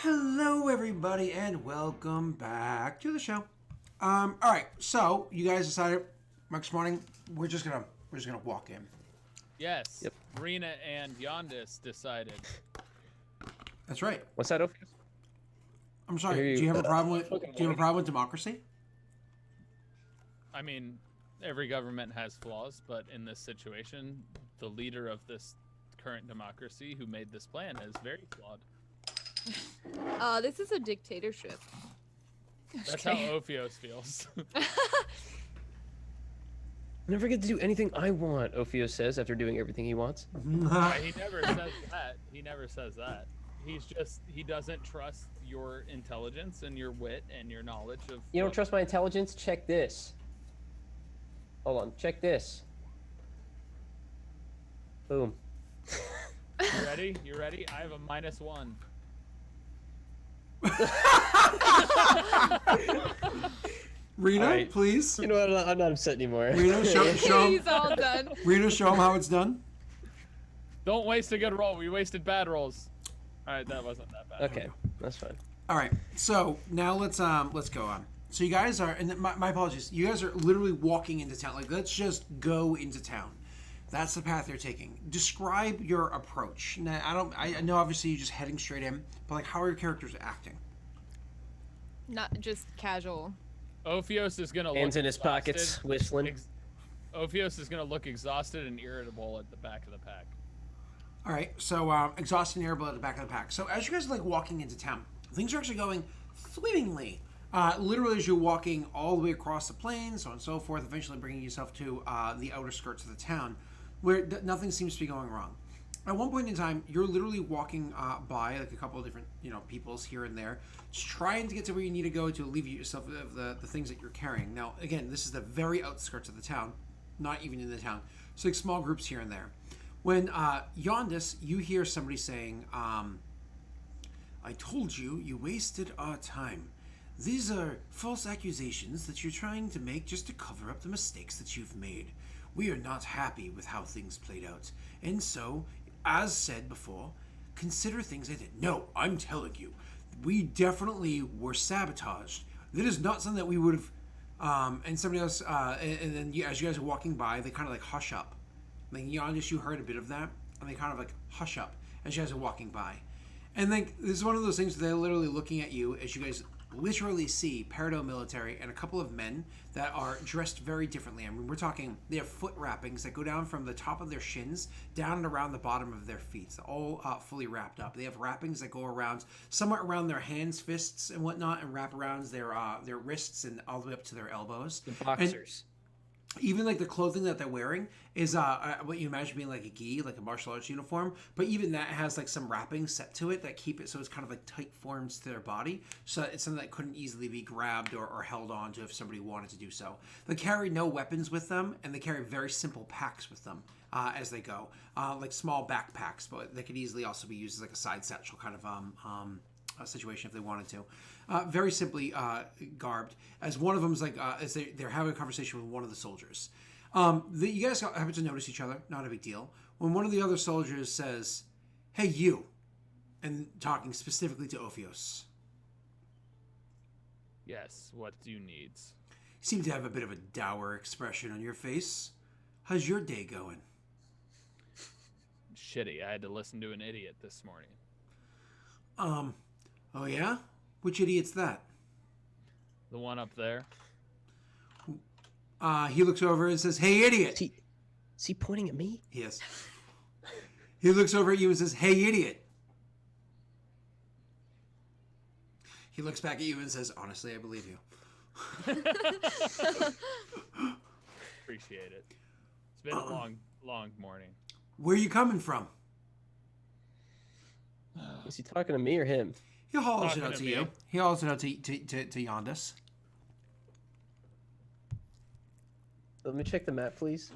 Hello, everybody, and welcome back to the show. All right, so you guys decided next morning we're just gonna walk in. Yes. Yep. Rena and Yondis decided. That's right. What's that, Ophius? I'm sorry. Do you have a problem with democracy? I mean, every government has flaws, but in this situation, the leader of this current democracy who made this plan is very flawed. This is a dictatorship. That's how Ophios feels. I never get to do anything I want, Ophios says after doing everything he wants. He never says that. He never says that. He doesn't trust your intelligence and your wit and your knowledge of... You don't trust my intelligence? Check this. Hold on, check this. Boom. You ready? You ready? I have a -1. Reno, All right. please. You know what? I'm not upset anymore. Reno, show He's him. all done. Reno, show him how it's done. Don't waste a good roll. We wasted bad rolls. All right, that wasn't that bad. Okay, that's fine. All right, so now let's go on. So you guys are, and my apologies. You guys are literally walking into town. Like, let's just go into town. That's the path you're taking. Describe your approach. Now, I know obviously you're just heading straight in, but like, how are your characters acting? Not just casual. Ophios is gonna Hands look in his exhausted. pockets, whistling. Ophios is gonna look exhausted and irritable at the back of the pack. All right, so exhausted and irritable at the back of the pack. So as you guys are like walking into town, things are actually going swimmingly. Literally, as you're walking all the way across the plains, so on and so forth, eventually bringing yourself to the outer skirts of the town, where nothing seems to be going wrong. At one point in time, you're literally walking by like a couple of different, peoples here and there, just trying to get to where you need to go to alleviate yourself of the things that you're carrying. Now, again, this is the very outskirts of the town, not even in the town. So like small groups here and there. When Yondis, you hear somebody saying, I told you, you wasted our time. These are false accusations that you're trying to make just to cover up the mistakes that you've made. We are not happy with how things played out. And so, as said before, consider things I did. No, I'm telling you, we definitely were sabotaged. That is not something that we would have... and somebody else, and then as you guys are walking by, they kind of like hush up. Like, Yondis, you heard a bit of that, and they kind of like hush up as you guys are walking by. And like, this is one of those things where they're literally looking at you as you guys literally see Peredhel military and a couple of men that are dressed very differently. I mean, we're talking, they have foot wrappings that go down from the top of their shins down and around the bottom of their feet, all fully wrapped up. They have wrappings that go around, somewhat around their hands, fists, and whatnot, and wrap around their wrists and all the way up to their elbows. The boxers. Even like the clothing that they're wearing is what you imagine being like a gi, like a martial arts uniform. But even that has like some wrappings set to it that keep it so it's kind of like tight forms to their body. So it's something that couldn't easily be grabbed or held on to if somebody wanted to do so. They carry no weapons with them, and they carry very simple packs with them as they go, like small backpacks. But they could easily also be used as like a side satchel kind of situation if they wanted to. Very simply garbed. As one of them's like, as they're having a conversation with one of the soldiers. You guys happen to notice each other, not a big deal. When one of the other soldiers says, "Hey, you," and talking specifically to Ophios. Yes, what do you need? You seem to have a bit of a dour expression on your face. How's your day going? Shitty. I had to listen to an idiot this morning. Oh yeah? Which idiot's that? The one up there. He looks over and says, "Hey, idiot!" Is he pointing at me? Yes. He looks over at you and says, "Hey, idiot!" He looks back at you and says, "Honestly, I believe you." Appreciate it. It's been a long morning. Where are you coming from? Is he talking to me or him? He hollers it Talking out to to me. you. He hollers it out to Yondis. Let me check the map, please.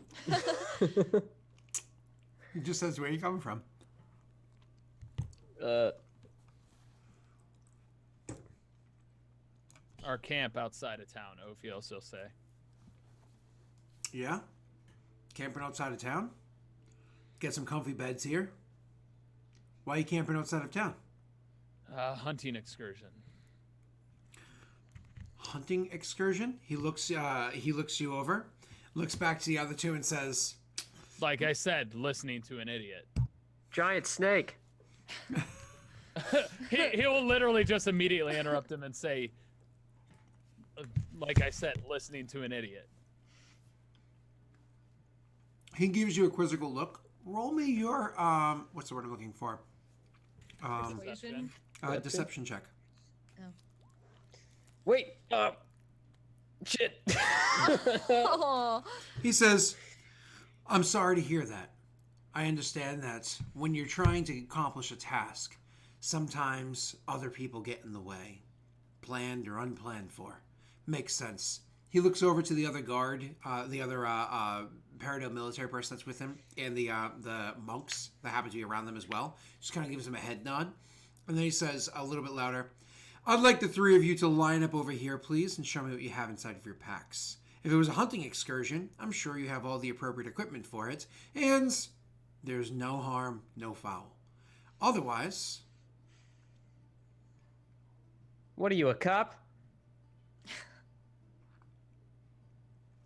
He just says, "Where are you coming from?" Our camp outside of town, Ophios will say. Yeah? Camping outside of town? Get some comfy beds here. Why are you camping outside of town? Hunting excursion. Hunting excursion. He looks you over, looks back to the other two and says, Like I said, listening to an idiot. Giant snake. He will literally just immediately interrupt him and say, like I said, listening to an idiot. he gives you a quizzical look. Roll me your what's the word I'm looking for? Persuasion. Deception check. Wait. Shit. Oh. He says, I'm sorry to hear that. I understand that when you're trying to accomplish a task, sometimes other people get in the way, planned or unplanned for. Makes sense. He looks over to the other guard, the other Peredhel military person that's with him, and the monks that happen to be around them as well. Just kind of gives him a head nod. And then he says a little bit louder, I'd like the three of you to line up over here, please, and show me what you have inside of your packs. If it was a hunting excursion, I'm sure you have all the appropriate equipment for it, and there's no harm, no foul. Otherwise... What are you, a cop?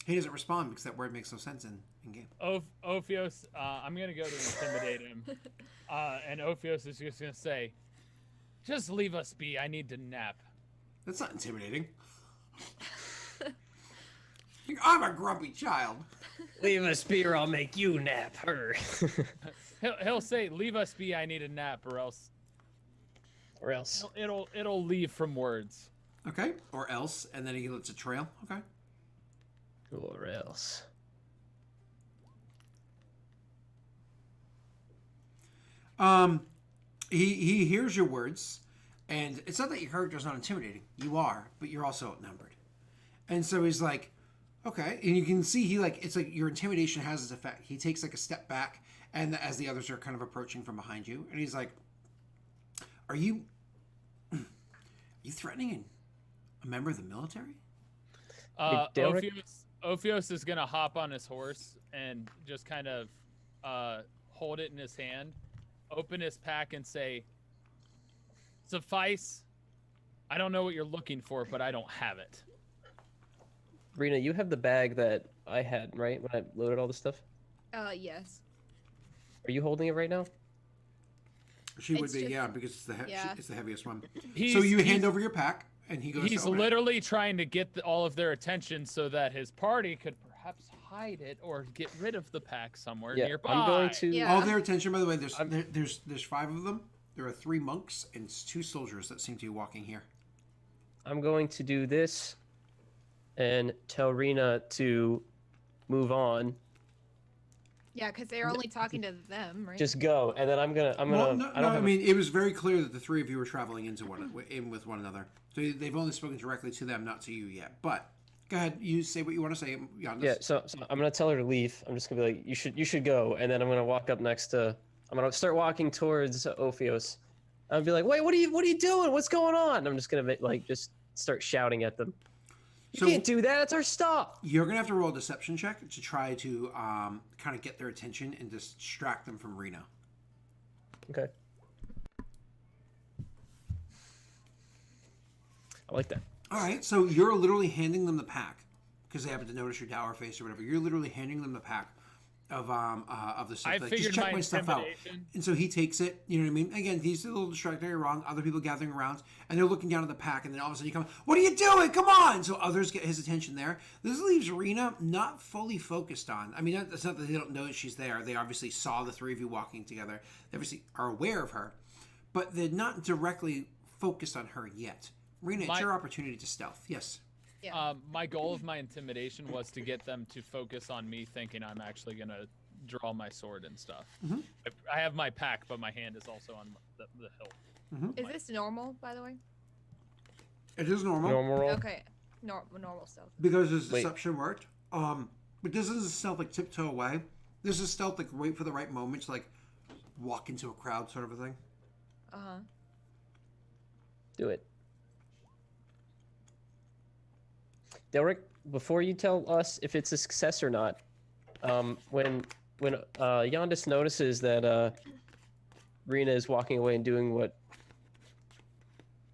He doesn't respond because that word makes no sense in game. Ophios, I'm going to go to intimidate him. And Ophios is just going to say, just leave us be. I need to nap. That's not intimidating. I'm a grumpy child. Leave us be or I'll make you nap her. He'll say, leave us be. I need a nap or else. Or else. It'll leave from words. Okay, or else, and then he lets it trail. Okay. Or else. He hears your words, and it's not that your character's not intimidating. You are, but you're also outnumbered. And so he's like, okay, and you can see it's like your intimidation has its effect. He takes like a step back, and as the others are kind of approaching from behind you, and he's like, are you threatening a member of the military? Ophios is gonna hop on his horse and just kind of hold it in his hand, open his pack, and say, "Suffice. I don't know what you're looking for, but I don't have it." Rena, you have the bag that I had, right? When I loaded all this stuff? Yes. Are you holding it right now? She would It's be, just- yeah, because it's yeah. it's the heaviest one. He's- So you hand he's- over your pack, and he goes. He's to open it. literally trying to get all of their attention so that his party could perhaps hide it or get rid of the pack somewhere Yeah, nearby. I'm going to. Yeah. All their attention. By the way, there's 5 of them. There are 3 monks and 2 soldiers that seem to be walking here. I'm going to do this, and tell Rena to move on. Yeah, because they're only talking to them, right? Just go, and then I'm gonna. Well, no, I mean, it was very clear that the 3 of you were traveling in with one another. So they've only spoken directly to them, not to you yet. But go ahead, you say what you want to say, Yandis. Yeah, so I'm gonna tell her to leave. I'm just gonna be like, you should go, and then I'm gonna walk up next to. I'm gonna start walking towards Ophios. I'll be like, wait, what are you doing? What's going on? I'm just gonna just start shouting at them. You can't do that. It's our stuff. You're gonna have to roll a deception check to try to kind of get their attention and distract them from Rena. Okay. I like that. All right, so you're literally handing them the pack because they happen to notice your dour face or whatever. You're literally handing them the pack of the stuff. I Like, figured just check my my stuff out. intimidation- And so he takes it. You know what I mean? Again, he's a little distracted. You're wrong. Other people gathering around, and they're looking down at the pack, and then all of a sudden you come, "What are you doing? Come on!" So others get his attention there. This leaves Rena not fully focused on. I mean, it's not that they don't know that she's there. They obviously saw the 3 of you walking together. They obviously are aware of her, but they're not directly focused on her yet. Rena, it's your opportunity to stealth. Yes. Yeah. My goal of my intimidation was to get them to focus on me thinking I'm actually going to draw my sword and stuff. Mhm. I have my pack, but my hand is also on the hilt. Is this normal, by the way? It is normal. Normal roll. Okay. Normal stuff. Because his Wait. deception worked. But this isn't stealth like tiptoe away. This is stealth like wait for the right moment to like walk into a crowd sort of a thing. Uh-huh. Do it. Daelric, before you tell us if it's a success or not, when Yandis notices that Rena is walking away and doing what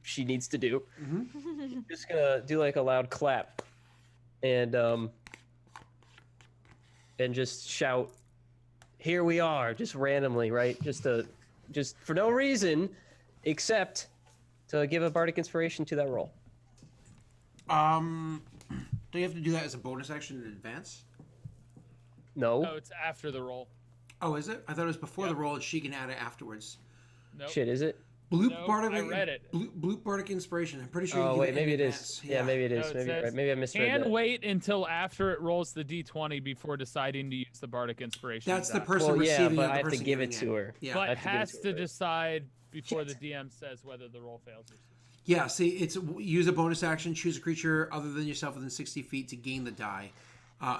she needs to do. Mm-hmm. Just gonna do like a loud clap, and just shout, "Here we are!" Just randomly, right? Just for no reason, except to give a bardic inspiration to that roll. Do you have to do that as a bonus action in advance? No. No, it's after the roll. Oh, is it? I thought it was before Yep. the roll, and she can add it afterwards. Nope. Shit, is it? Bloop Nope, bardic. I read it. Bloop bardic inspiration. I'm pretty sure. Oh you wait, get maybe in it advance. is. Yeah, maybe it is. No, it Maybe you're says, right. Maybe I misread Can that. wait until after it rolls the d20 before deciding to use the bardic inspiration. That's the die. person Well, yeah, receiving but it. I The have to person give it giving to her. Yeah. But have to give it has to to her. decide before the DM says whether the roll fails or succeeds. Yeah, see, it's use a bonus action, choose a creature other than yourself within 60 feet to gain the die.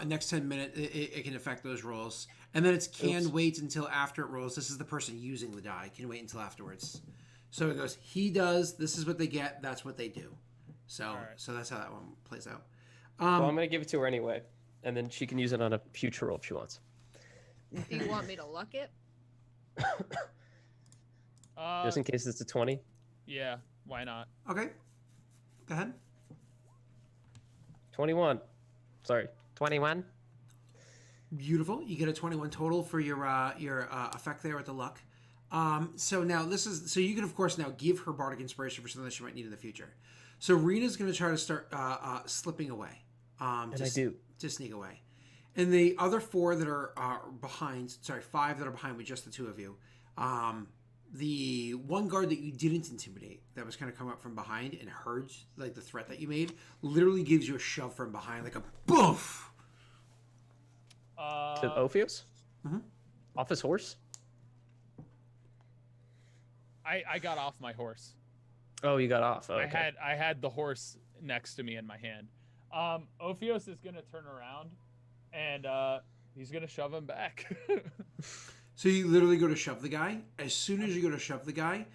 Next 10 minutes, it can affect those rolls. And then it's can wait until after it rolls. This is the person using the die. Can wait until afterwards. So it goes, he does, this is what they get, that's what they do. So right. so that's how that one plays out. Well, I'm gonna give it to her anyway, and then she can use it on a future roll if she wants. Do you want me to luck it? Just in case it's a 20. Yeah, why not? Okay. Go ahead. 21. Sorry, 21. Beautiful. You get a 21 total for your effect there with the luck. So now so you can of course now give her bardic inspiration for something that she might need in the future. So Rena's going to try to start slipping away. And I do. To sneak away. And the other 4 that are behind, 5 that are behind with just the 2 of you. The one guard that you didn't intimidate, that was kind of coming up from behind and heard like the threat that you made, literally gives you a shove from behind, like a boof. To Ophios? Mhm. Off his horse? I got off my horse. Oh, you got off. Oh, okay. I had the horse next to me in my hand. Ophios is gonna turn around, and he's gonna shove him back. So you literally go to shove the guy. As soon as you go to shove the guy,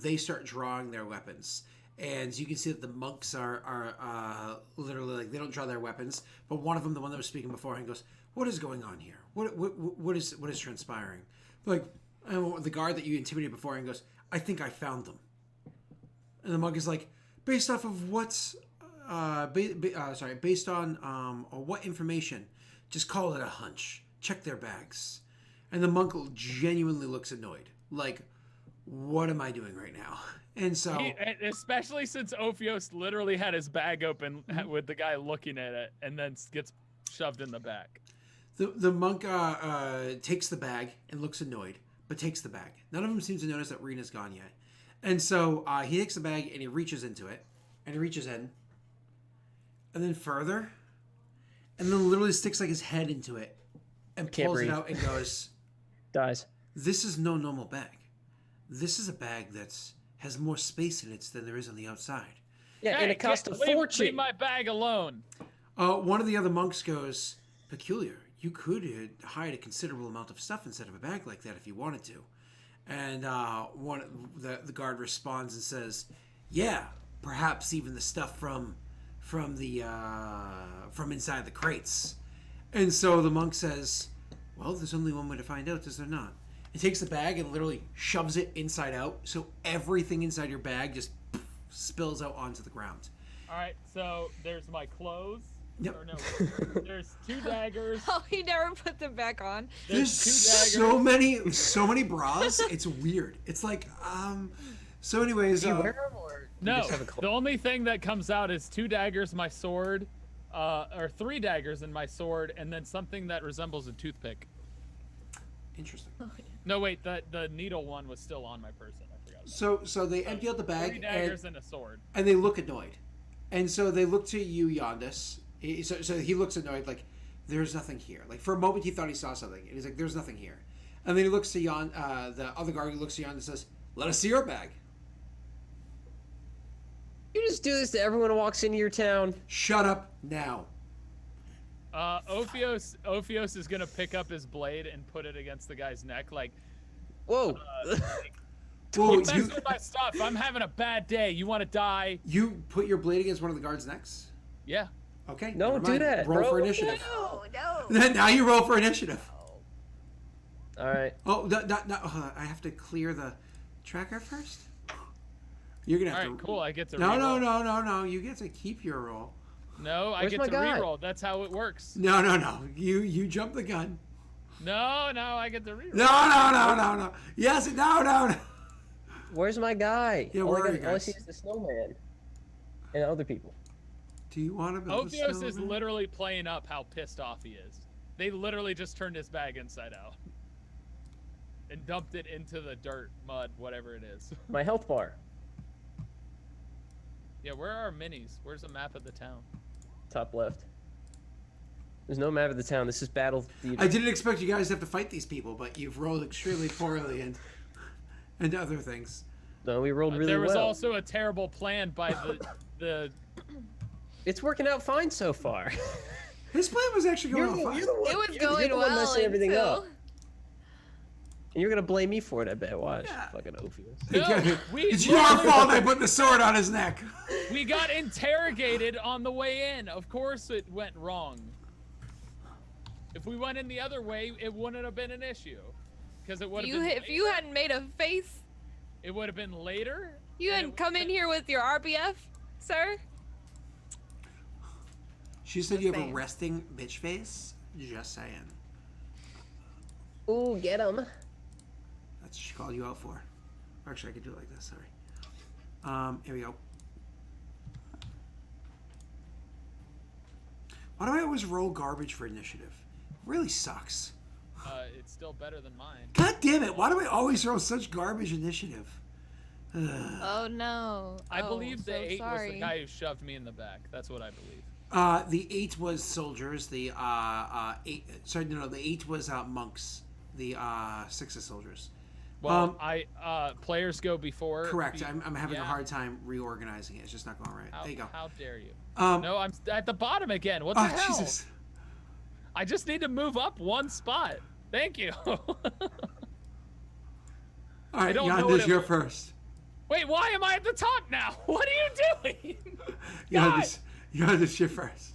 they start drawing their weapons. And you can see that the monks are literally like, they don't draw their weapons. But one of them, the one that was speaking beforehand, goes, "What is going on here? What is transpiring?" Like, and the guard that you intimidated beforehand goes, "I think I found them." And the monk is like, "Based off of what's, based on what information? Just call it a hunch. Check their bags." And the monk genuinely looks annoyed. Like, what am I doing right now? And so... especially since Ophios literally had his bag open with the guy looking at it and then gets shoved in the back. The monk takes the bag and looks annoyed, but takes the bag. None of them seems to notice that Rena's gone yet. And so he takes the bag and he reaches into it. And he reaches in. And then further. And then literally sticks like his head into it. And Can't pulls breathe. it out and goes... Dies. This is no normal bag. This is a bag that has more space in it than there is on the outside. Yeah, and it cost a fortune. Leave my bag alone. One of the other monks goes, "Peculiar. You could hide a considerable amount of stuff inside of a bag like that if you wanted to." And the guard responds and says, "Yeah, perhaps even the stuff from inside the crates." And so the monk says, "Well, there's only one way to find out, is there not?" He takes the bag and literally shoves it inside out, so everything inside your bag just spills out onto the ground. All right, so there's my clothes. Yep. Or no, there's 2 daggers. Oh, he never put them back on. There's 2 so daggers. many bras. It's weird. It's like So, anyways, Do you wear them or you No, just have a the only thing that comes out is 2 daggers, my sword, or 3 daggers and my sword, and then something that resembles a toothpick. interesting. No, wait, the needle one was still on my person. I forgot. So they empty out the 3 bag daggers and a sword. and they look annoyed, and so they look to you, Yondis. So he looks annoyed, like there's nothing here. Like for a moment he thought he saw something, and he's like, "There's nothing here." And then he looks to the other guard. He looks to Yondis and says, "Let us see your bag." You just do this to everyone who walks into your town. Shut up now. Ophios is gonna pick up his blade and put it against the guy's neck, like, Whoa. Whoa, "You messed with my stuff. I'm having a bad day. You want to die?" you put your blade against one of the guards' necks? Yeah. Okay. No, never do mind. that, Roll bro. for initiative. Oh no. Now you roll for initiative. All right. Oh, no, I have to clear the tracker first. You're gonna All have right, to. cool. I get to No, reroll. no. You get to keep your roll. No, I Where's get my to guy? reroll. That's how it works. No. You jump the gun. No, I get to reroll. No. Yes, no. Where's my guy? Yeah, all where I are you all I guys? see is the snowman and other people. Do you want to build a Ophios is snowman? literally playing up how pissed off he is. They literally just turned his bag inside out and dumped it into the dirt, mud, whatever it is. My health bar, Yeah, where are our minis? Where's the map of the town? top left. There's no map of the town. This is battle theater. I didn't expect you guys to have to fight these people, but you've rolled extremely poorly and other things. No, we rolled really there was well. also a terrible plan by the It's working out fine so far. His plan was actually going You're fine. the one- It was you're going the one well messing everything until... up. And you're gonna blame me for it, I bet. Watch. Yeah. Fucking Ophios. No, we It's your literally- fault I put the sword on his neck. We got interrogated on the way in. Of course it went wrong. If we went in the other way, it wouldn't have been an issue. Because it would have been If you hadn't made a face, it would have been later. you and hadn't it come would've in been- here with your RBF, sir. She said Just you have a saying. resting bitch face. Just saying. Ooh, get him. That's what she called you out for. Actually, I could do it like this. Sorry. Here we go. Why do I always roll garbage for initiative? Really sucks. It's still better than mine. God damn it! Why do I always roll such garbage initiative? Oh no. I Oh, believe the so 8 was sorry. the guy who shoved me in the back. That's what I believe. The 8 was soldiers. The 8. Sorry, no. The 8 was monks. The 6 is soldiers. Well, players go before. Correct. I'm having a yeah. hard time reorganizing it. It's just not going right. How, There you go. How dare you? Um, No, I'm at the bottom again. What the oh hell? Jesus! I just need to move up one spot. Thank you. All right, don't know what Yanda's, it you're was. first. Wait, why am I at the top now? What are you doing? Yanda's, you're first.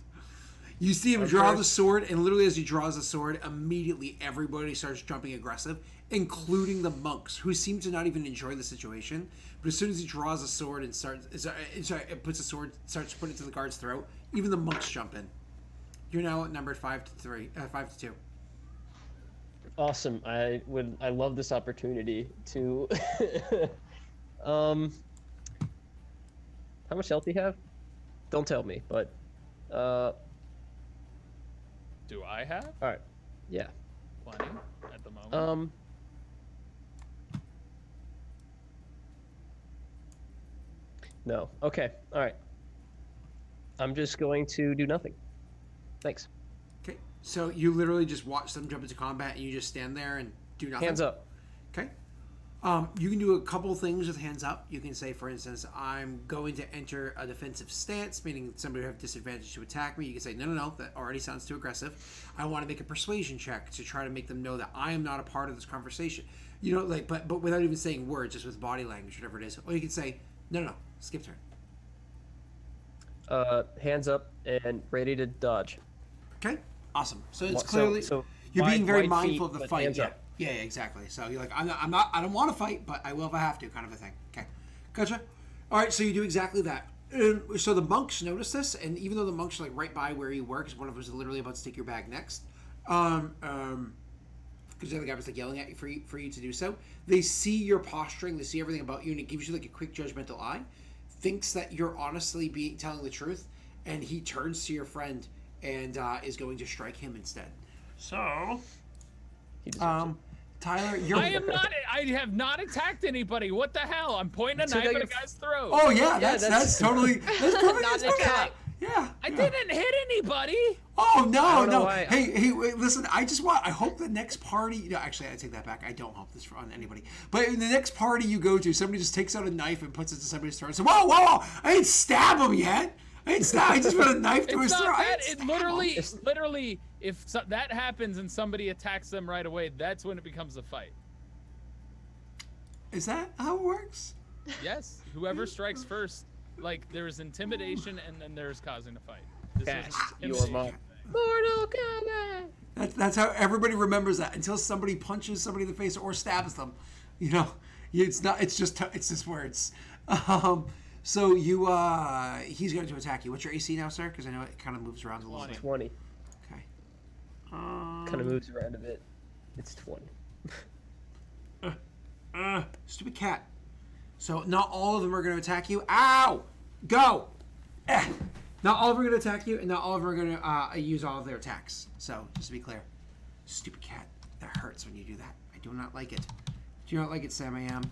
You see him I'm draw the first. sword, and literally as he draws the sword, immediately everybody starts jumping aggressive, including the monks, who seem to not even enjoy the situation. But as soon as he draws a sword and puts a sword, starts to put it to the guard's throat, even the monks jump in. You're now at numbered 5 to 2. Awesome. I love this opportunity to. How much health do you have? Don't tell me, but. Do I have All right. Yeah. plenty at the moment? No. Okay. All right. I'm just going to do nothing. Thanks. Okay, so you literally just watch them jump into combat, and you just stand there and do nothing. Hands up. Okay. You can do a couple things with hands up. You can say, for instance, I'm going to enter a defensive stance, meaning somebody would have disadvantage to attack me. You can say, no, that already sounds too aggressive. I want to make a persuasion check to try to make them know that I am not a part of this conversation. You know, like, but without even saying words, just with body language, whatever it is. Or you can say, no, skip turn. Hands up and ready to dodge. Okay, awesome. So it's So- clearly so you're being wide- very wide mindful feet, of the but fight. hands Yeah. up. Yeah, exactly. So you're like, I don't want to fight, but I will if I have to, kind of a thing. Okay, gotcha. All right, so you do exactly that. So the monks notice this, and even though the monks are like right by where you were, because one of them is literally about to take your bag next, because the other guy was like yelling at you for you to do so. They see your posturing, they see everything about you, and it gives you like a quick judgmental eye. Thinks that you're honestly telling the truth, and he turns to your friend and is going to strike him instead. So, He deserves it. Tyler, you're. I have not attacked anybody. What the hell? I'm pointing a took knife out at a your- guy's throat. Oh yeah, that's that's- totally that's perfect. Not That's an perfect. attack. Yeah. I yeah. didn't hit anybody. Oh no, don't know no. why- Hey, wait, listen. I hope the next party. No, actually, I take that back. I don't hope this on anybody. But in the next party you go to, somebody just takes out a knife and puts it to somebody's throat. So whoa! I didn't stab him yet. I just put a knife to his It's throat. not I that. didn't It stab him. literally, if that happens and somebody attacks them right away, that's when it becomes a fight. Is that how it works? Yes, whoever strikes first, like there's intimidation and then there's causing a fight. This Yes, is you are intimidation. mine. Mortal Kombat. That's how everybody remembers that until somebody punches somebody in the face or stabs them. You know, It's not. It's just words. So you he's going to attack you. What's your AC now, sir? Because I know it kind of moves around a little bit. 20. Okay. Kind of moves around a bit. It's 20. Stupid cat. So not all of them are going to attack you. Ow! Go! Not all of them are going to attack you, and not all of them are going to use all of their attacks. So just to be clear, stupid cat. That hurts when you do that. I do not like it. Do you not like it, Sam? I am.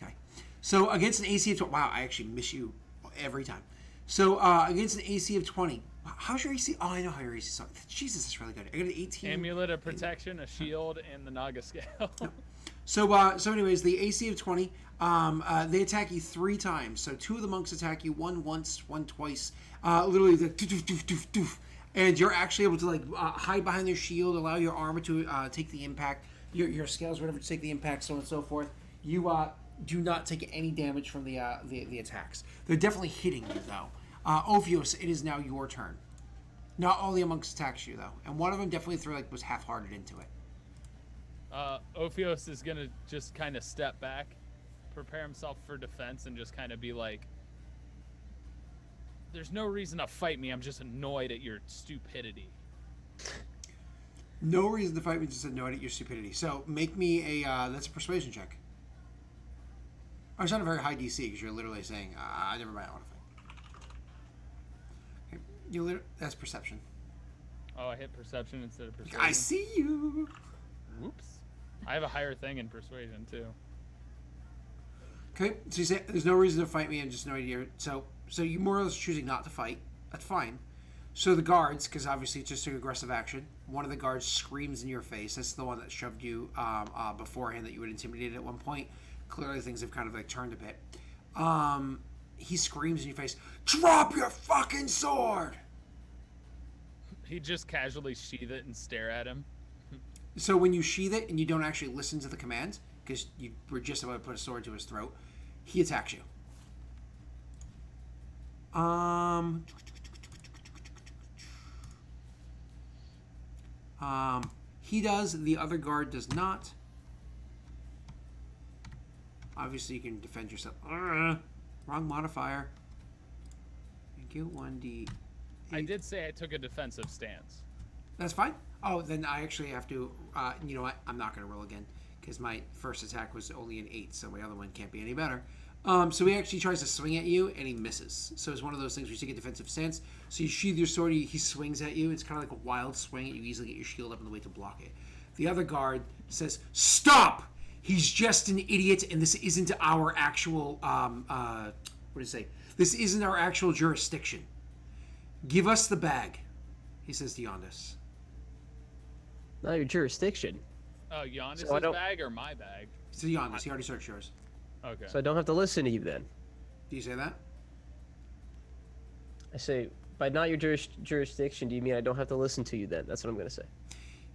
Okay. So against an AC of 20, wow, I actually miss you every time. So against an AC of 20, how's your AC? Oh, I know how your AC is. Jesus, that's really good. I got an 18. Amulet of protection, a shield, and the Naga scale. So anyways, the AC of 20, they attack you 3 times. So 2 of the monks attack you, one once, one twice. Literally the doof, doof, doof, doof. And you're actually able to like hide behind their shield, allow your armor to take the impact, your scales, whatever, to take the impact, so on and so forth. You do not take any damage from the attacks. They're definitely hitting you though. Ophios, it is now your turn. Not all the monks attacks you though, and one of them definitely was half-hearted into it. Ophios is gonna just kind of step back, prepare himself for defense, and just kind of be like, "There's no reason to fight me. I'm just annoyed at your stupidity." No reason to fight me, just annoyed at your stupidity. So make me that's a persuasion check. Oh, it's not a very high DC because you're literally saying, never mind, I want to fight. Okay. That's perception. Oh, I hit perception instead of persuasion. I see you. Whoops. I have a higher thing in persuasion too. Okay, so you say there's no reason to fight me. I'm just annoyed here. So you more or less choosing not to fight. That's fine. So the guards, because obviously it's just an aggressive action. One of the guards screams in your face. That's the one that shoved you beforehand that you had intimidated at one point. Clearly things have kind of like turned a bit. He screams in your face, "Drop your fucking sword!" He just casually sheath it and stare at him. So when you sheath it and you don't actually listen to the command, because you were just about to put a sword to his throat, he attacks you. He does. The other guard does not. Obviously, you can defend yourself. Wrong modifier. Thank you. 1d. I did say I took a defensive stance. That's fine. Oh, then I actually have to. You know what? I'm not going to roll again because my first attack was only an 8, so my other one can't be any better. So he actually tries to swing at you, and he misses. So it's one of those things where you take a defensive stance. So you sheath your sword, he swings at you. It's kind of like a wild swing. You easily get your shield up in the way to block it. The other guard says, "Stop! He's just an idiot, and this isn't our actual, what did it say? This isn't our actual jurisdiction. Give us the bag," he says to Yondis. Not your jurisdiction. Oh, Yondis' So bag or my bag? It's to Yondis. He already searched yours. Okay. So I don't have to listen to you then. Do you say that? I say, by not your jurisdiction, do you mean I don't have to listen to you then? That's what I'm going to say.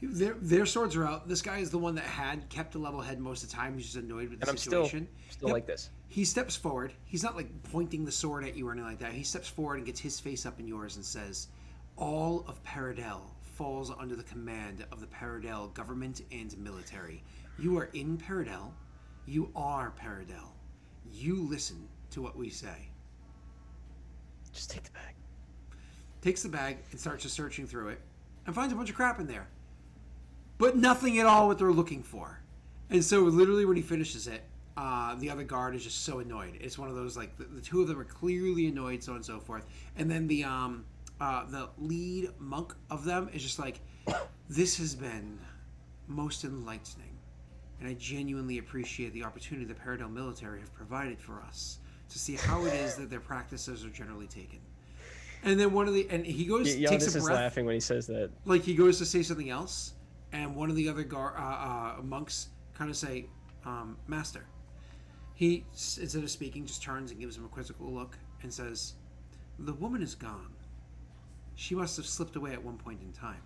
Their swords are out. This guy is the one that had kept a level head most of the time. He's just annoyed with the And I'm situation. still like this. He steps forward. He's not like pointing the sword at you or anything like that. He steps forward and gets his face up in yours and says, "All of Peredhel falls under the command of the Peredhel government and military. You are in Peredhel. You are Peredhel. You listen to what we say." Just take the bag. Takes the bag and starts just searching through it and finds a bunch of crap in there. But nothing at all what they're looking for. And so literally when he finishes it, the other guard is just so annoyed. It's one of those, like, the two of them are clearly annoyed, so on and so forth. And then the lead monk of them is just like, "This has been most enlightening. And I genuinely appreciate the opportunity the Peredhel military have provided for us to see how it is that their practices are generally taken." And then he goes, takes Giannis a is breath. laughing when he says that. Like he goes to say something else, and one of the other monks kind of say, "Master." He, instead of speaking, just turns and gives him a quizzical look and says, "The woman is gone. She must have slipped away at one point in time."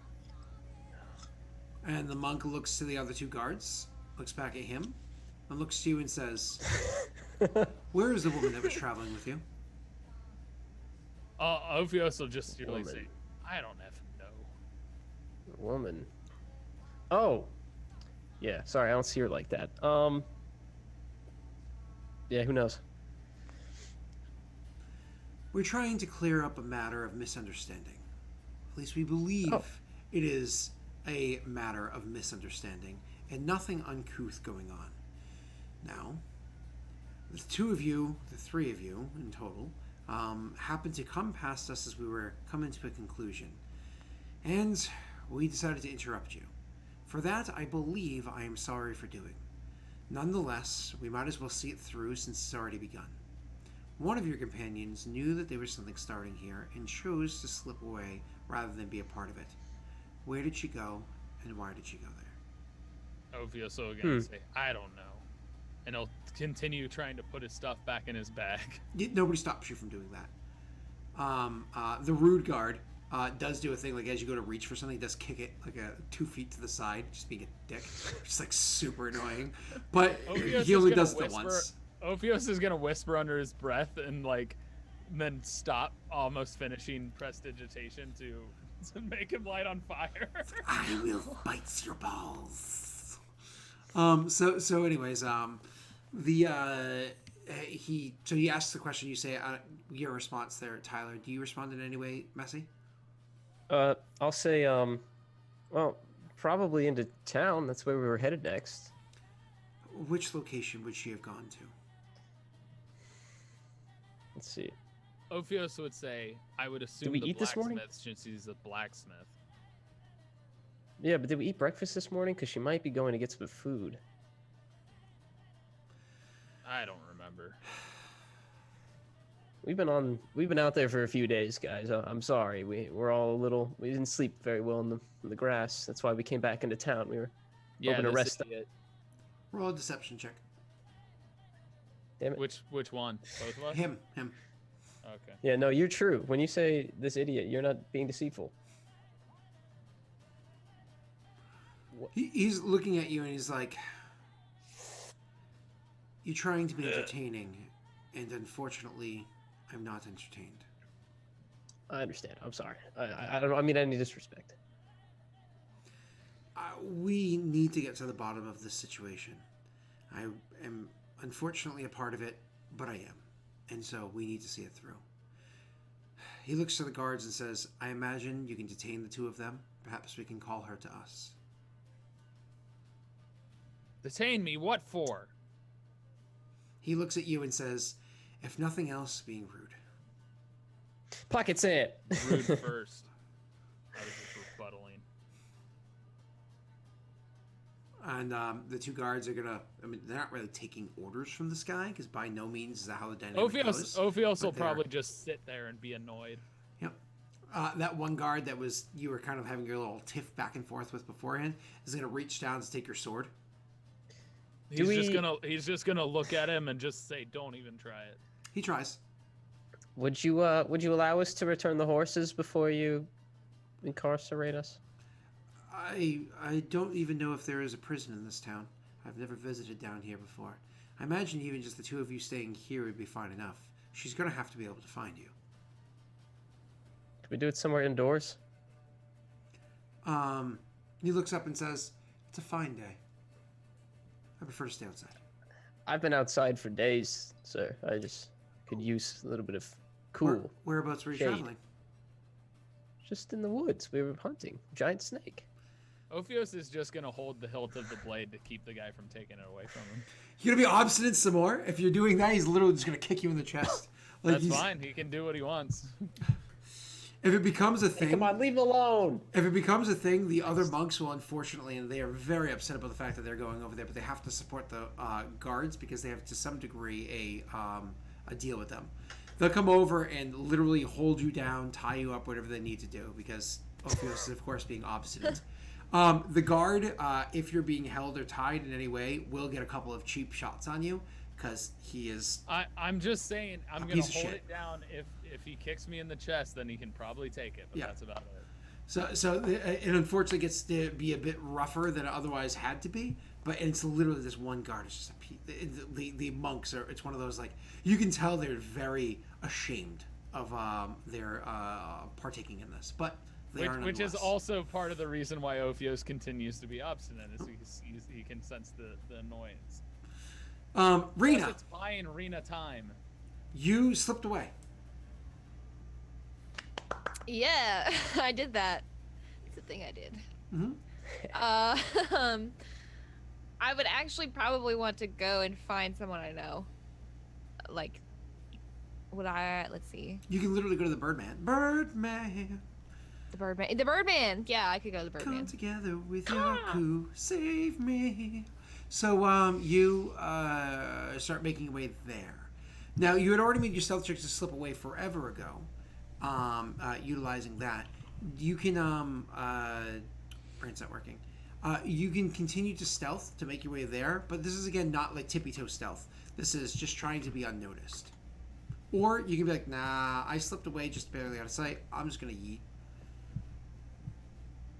And the monk looks to the other two guards, looks back at him, and looks to you and says, "Where is the woman that was traveling with you?" Ophios will just really Woman. say, "I don't have to know." Woman. Oh. Yeah, sorry, I don't see her like that. Yeah, who knows? We're trying to clear up a matter of misunderstanding. At least we believe Oh, it is a matter of misunderstanding and nothing uncouth going on. Now, the two of you, the three of you in total, happened to come past us as we were coming to a conclusion. And we decided to interrupt you. For that, I believe I am sorry for doing. Nonetheless, we might as well see it through since it's already begun. One of your companions knew that there was something starting here and chose to slip away rather than be a part of it. Where did she go, and why did she go there? Ovioso again say, I don't know. And he'll continue trying to put his stuff back in his bag. Nobody stops you from doing that. The rude guard does do a thing, like as you go to reach for something, he does kick it like 2 feet to the side, just being a dick. Just like super annoying. But he only does it once. Ophios is gonna whisper under his breath and then stop almost finishing prestidigitation to make him light on fire. I will bite your balls. So anyways, he asks the question. You say your response there, Tyler. Do you respond in any way, Messy? I'll say, well, probably into town. That's where we were headed next. Which location would she have gone to? Let's see. Ophios would say, I would assume we the eat this morning? blacksmith since he's a blacksmith. Yeah, but did we eat breakfast this morning? Because she might be going to get some food. I don't remember. We've been out there for a few days, guys. I'm sorry. We're all a little. We didn't sleep very well in the grass. That's why we came back into town. We were hoping to rest. Roll a deception check. Damn it. Which one? Both of us? Him. Okay. Yeah, no, you're true. When you say this idiot, you're not being deceitful. He's looking at you and he's like, "You're trying to be entertaining, and unfortunately, I'm not entertained." I understand. I'm sorry. I don't mean any disrespect. We need to get to the bottom of this situation. I am unfortunately a part of it, but I am. And so we need to see it through. He looks to the guards and says, I imagine you can detain the two of them. Perhaps we can call her to us. Detain me? What for? He looks at you and says, if nothing else, being rude. Pocket sand. Rude first. I was just rebuttaling. And the two guards are gonna. I mean, they're not really taking orders from this guy because by no means is that how the dynamic goes. Ophios will probably just sit there and be annoyed. Yep. That one guard that you were kind of having your little tiff back and forth with beforehand is gonna reach down to take your sword. He's just gonna look at him and just say, "Don't even try it." He tries. Would you allow us to return the horses before you incarcerate us? I don't even know if there is a prison in this town. I've never visited down here before. I imagine even just the two of you staying here would be fine enough. She's going to have to be able to find you. Could we do it somewhere indoors? He looks up and says, it's a fine day. I prefer to stay outside. I've been outside for days, sir. I just could use a little bit of cool. Whereabouts were you shade. traveling? Just in the woods. We were hunting. Giant snake. Ophios is just gonna hold the hilt of the blade to keep the guy from taking it away from him. You're gonna be obstinate some more? If you're doing that, he's literally just gonna kick you in the chest. That's fine. He can do what he wants. If it becomes a thing, Hey, come on, leave him alone. If it becomes a thing, the other monks will unfortunately, and they are very upset about the fact that they're going over there, but they have to support the guards because they have to some degree a deal with them. They'll come over and literally hold you down, tie you up, whatever they need to do, because Ophios is of course being obstinate. The guard, if you're being held or tied in any way, will get a couple of cheap shots on you because he is. I'm just saying, I'm gonna hold shit. it down. If he kicks me in the chest, then he can probably take it. But Yeah. that's about it. So it unfortunately gets to be a bit rougher than it otherwise had to be. But it's literally this one guard. It's just the monks are. It's one of those like you can tell they're very ashamed of their partaking in this. But They are Which is nonetheless. also part of the reason why Ophios continues to be obstinate, is he can sense the annoyance. Plus, Rena, it's buying Rena time. you slipped away. Yeah, I did that. It's a thing I did. Mm-hmm. I would actually probably want to go and find someone I know. Like, let's see. You can literally go to the Birdman. Birdman, The Birdman. The Birdman! Yeah, I could go to the come Birdman. together with your crew, save me. So, you start making your way there. Now, you had already made your stealth check to slip away forever ago, utilizing that. You can, brain's not working. You can continue to stealth to make your way there, but this is, again, not like tippy-toe stealth. This is just trying to be unnoticed. Or you can be like, nah, I slipped away just barely out of sight. I'm just going to yeet.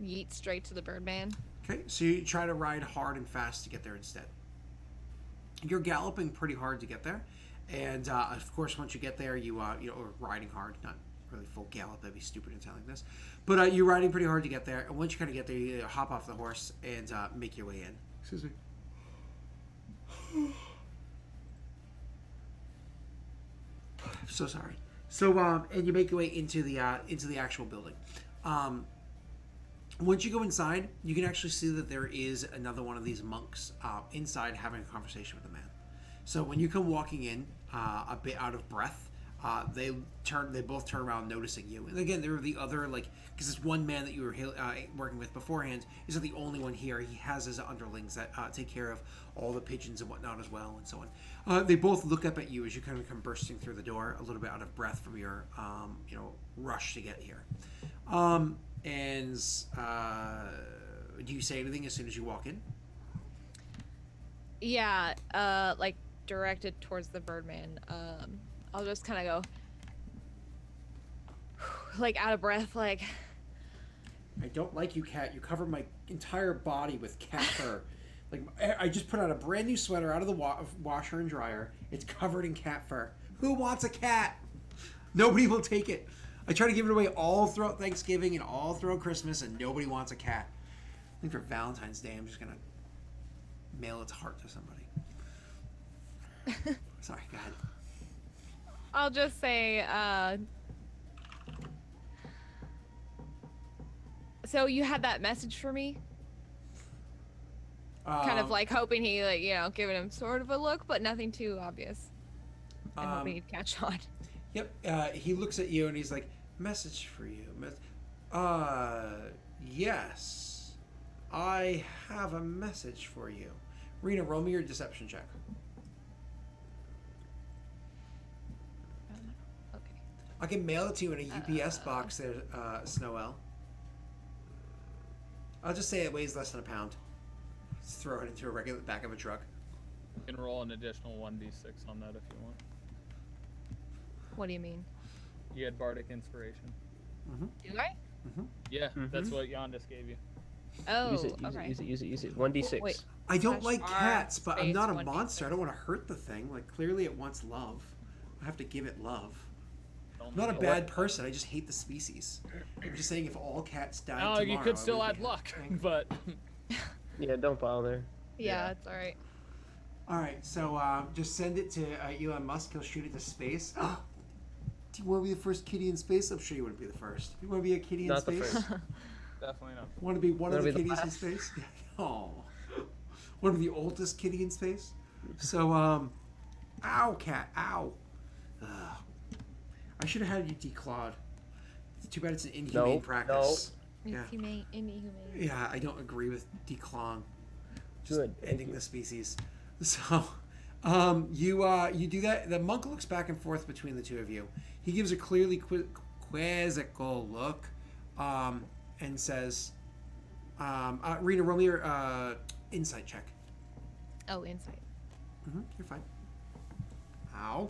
Yeet straight to the Birdman. Okay, so you try to ride hard and fast to get there instead. You're galloping pretty hard to get there. And, of course, once you get there, you or riding hard, not really full gallop, that'd be stupid in telling this. But you're riding pretty hard to get there, and once you kind of get there, you hop off the horse and make your way in. Excuse me. I'm so sorry. So, and you make your way into the actual building. Once you go inside, you can actually see that there is another one of these monks inside having a conversation with a man. So when you come walking in, a bit out of breath, they both turn around noticing you. And again, there are the other, because this one man that you were working with beforehand isn't the only one here. He has his underlings that take care of all the pigeons and whatnot as well, and so on. They both look up at you as you kind of come bursting through the door, a little bit out of breath from your, rush to get here. Do you say anything as soon as you walk in? Yeah, directed towards the Birdman. I'll just kind of go, out of breath, I don't like you, cat. You cover my entire body with cat fur. I just put on a brand new sweater out of the washer and dryer. It's covered in cat fur. Who wants a cat? Nobody will take it. I try to give it away all throughout Thanksgiving and all throughout Christmas, and nobody wants a cat. I think for Valentine's Day, I'm just going to mail its heart to somebody. Sorry, go ahead. I'll just say, so you had that message for me? Kind of hoping he, giving him sort of a look, but nothing too obvious. And hoping he'd catch on. Yep, he looks at you and he's like, message for you. Yes. I have a message for you. Rena, roll me your deception check. Okay. I can mail it to you in a UPS box there, Snowell. I'll just say it weighs less than a pound. Just throw it into a regular back of a truck. You can roll an additional 1d6 on that if you want. What do you mean? You had Bardic Inspiration. Mm-hmm. Do I? Mm-hmm. Yeah, that's what Yondis gave you. Oh, Use it, okay. use it. 1d6. Wait. I don't Slash like R cats, but I'm space not a 1d6. monster. I don't want to hurt the thing. Clearly it wants love. I have to give it love. Don't I'm not a do bad person. I just hate the species. I'm just saying if all cats died tomorrow, you could I still wouldn't add be luck, happy. but Yeah, don't bother. Yeah, it's alright. All right, so just send it to Elon Musk. He'll shoot it to space. Do you want to be the first kitty in space? I'm sure you wouldn't be the first. You want to be a kitty Not the in space? first. definitely not. Want to be one of the Wanna be the kitties in last? space? Oh, want to be the oldest kitty in space? So, ow, cat, ow. Ugh. I should have had you declawed. Too bad it's an inhumane practice. Yeah. Inhumane. Yeah, I don't agree with declawing. Just Good, thank ending you. the species. So, you do that. The monk looks back and forth between the two of you. He gives a clearly quizzical look, and says, "Rena, roll me your insight check." Oh, insight. You're fine. Ow.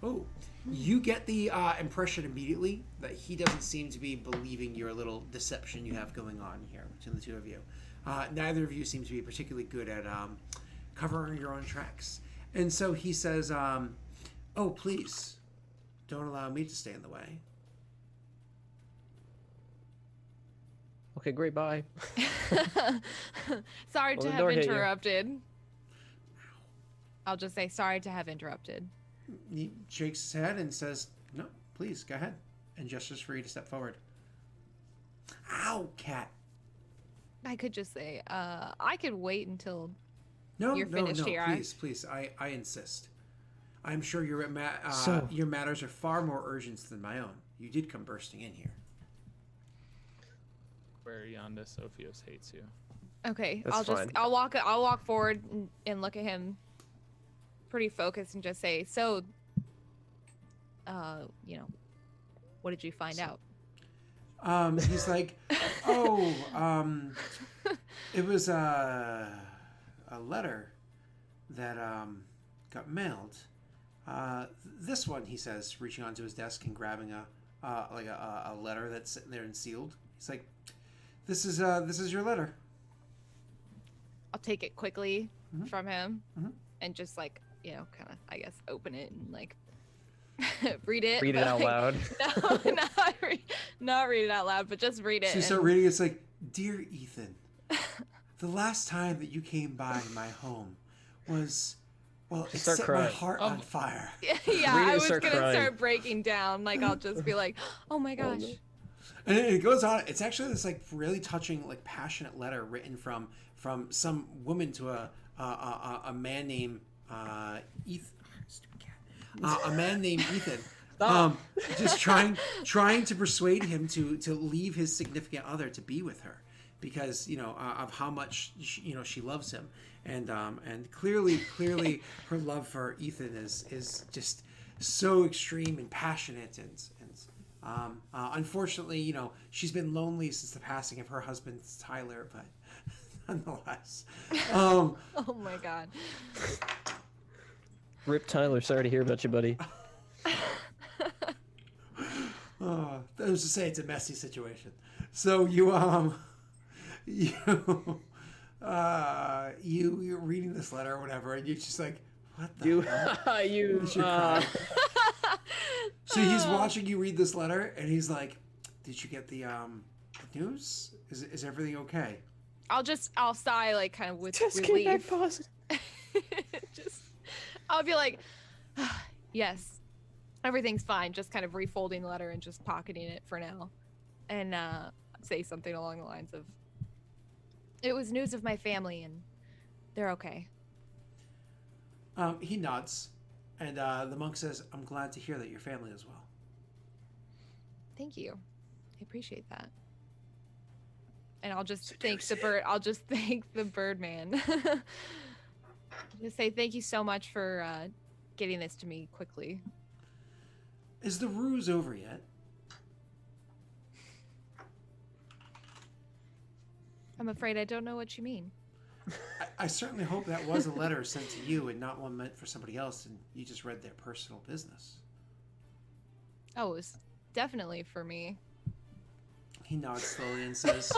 Oh, you get the impression immediately that he doesn't seem to be believing your little deception you have going on here between the two of you. Neither of you seem to be particularly good at covering your own tracks. And so he says, oh, please, don't allow me to stay in the way. Okay, great, bye. Sorry Well, to the have door hit you. interrupted. I'll just say sorry to have interrupted. He shakes his head and says, "No, please go ahead," and gestures for you to step forward. Ow, cat! I could just say, I could wait until No, you're no, finished no! here. Please, please! I insist. I'm sure your So- your matters are far more urgent than my own. You did come bursting in here. Where Yonda Sophios hates you. Okay, That's fine. I'll walk forward and look at him pretty focused and just say, so, you know, what did you find out? He's like, oh, it was a letter that got mailed. This one, he says, reaching onto his desk and grabbing a letter that's sitting there and sealed. He's like, this is your letter. I'll take it quickly Mhm. from him Mhm. and just like, you know, kind of, I guess, open it and like read it. Read it but, out like, loud. No, not read it out loud, but just read it. So you start and- reading. It's like, dear Ethan, the last time that you came by my home was, well, it start set my crying. heart on fire. Yeah, Read it I and was start gonna crying. start breaking down. Like I'll just be like, "Oh my gosh!" no. And it goes on. It's actually this like really touching, like passionate letter written from some woman to a man named Ethan. Stupid cat. A man named Ethan. Just trying to persuade him to leave his significant other to be with her because of how much she loves him and clearly her love for Ethan is just so extreme and passionate and unfortunately she's been lonely since the passing of her husband Tyler, but nonetheless Oh my god. Rip Tyler, sorry to hear about you, buddy. I was to say it's a messy situation. So you're reading this letter or whatever, and you're just like, what the You, hell? you, You're crying. So he's watching you read this letter, and he's like, "Did you get the news? Is everything okay?" I'll sigh like kind of with just came back relief. positive. I'll be like, yes, everything's fine. Just kind of refolding the letter and just pocketing it for now, and say something along the lines of, "It was news of my family, and they're okay." He nods, and the monk says, "I'm glad to hear that your family is well." Thank you. I appreciate that. And I'll just thank the bird. I'll just thank the Birdman. Just say thank you so much for getting this to me quickly. Is the ruse over yet? I'm afraid I don't know what you mean. I certainly hope that was a letter sent to you and not one meant for somebody else, and you just read their personal business. Oh, it was definitely for me. He nods slowly and says,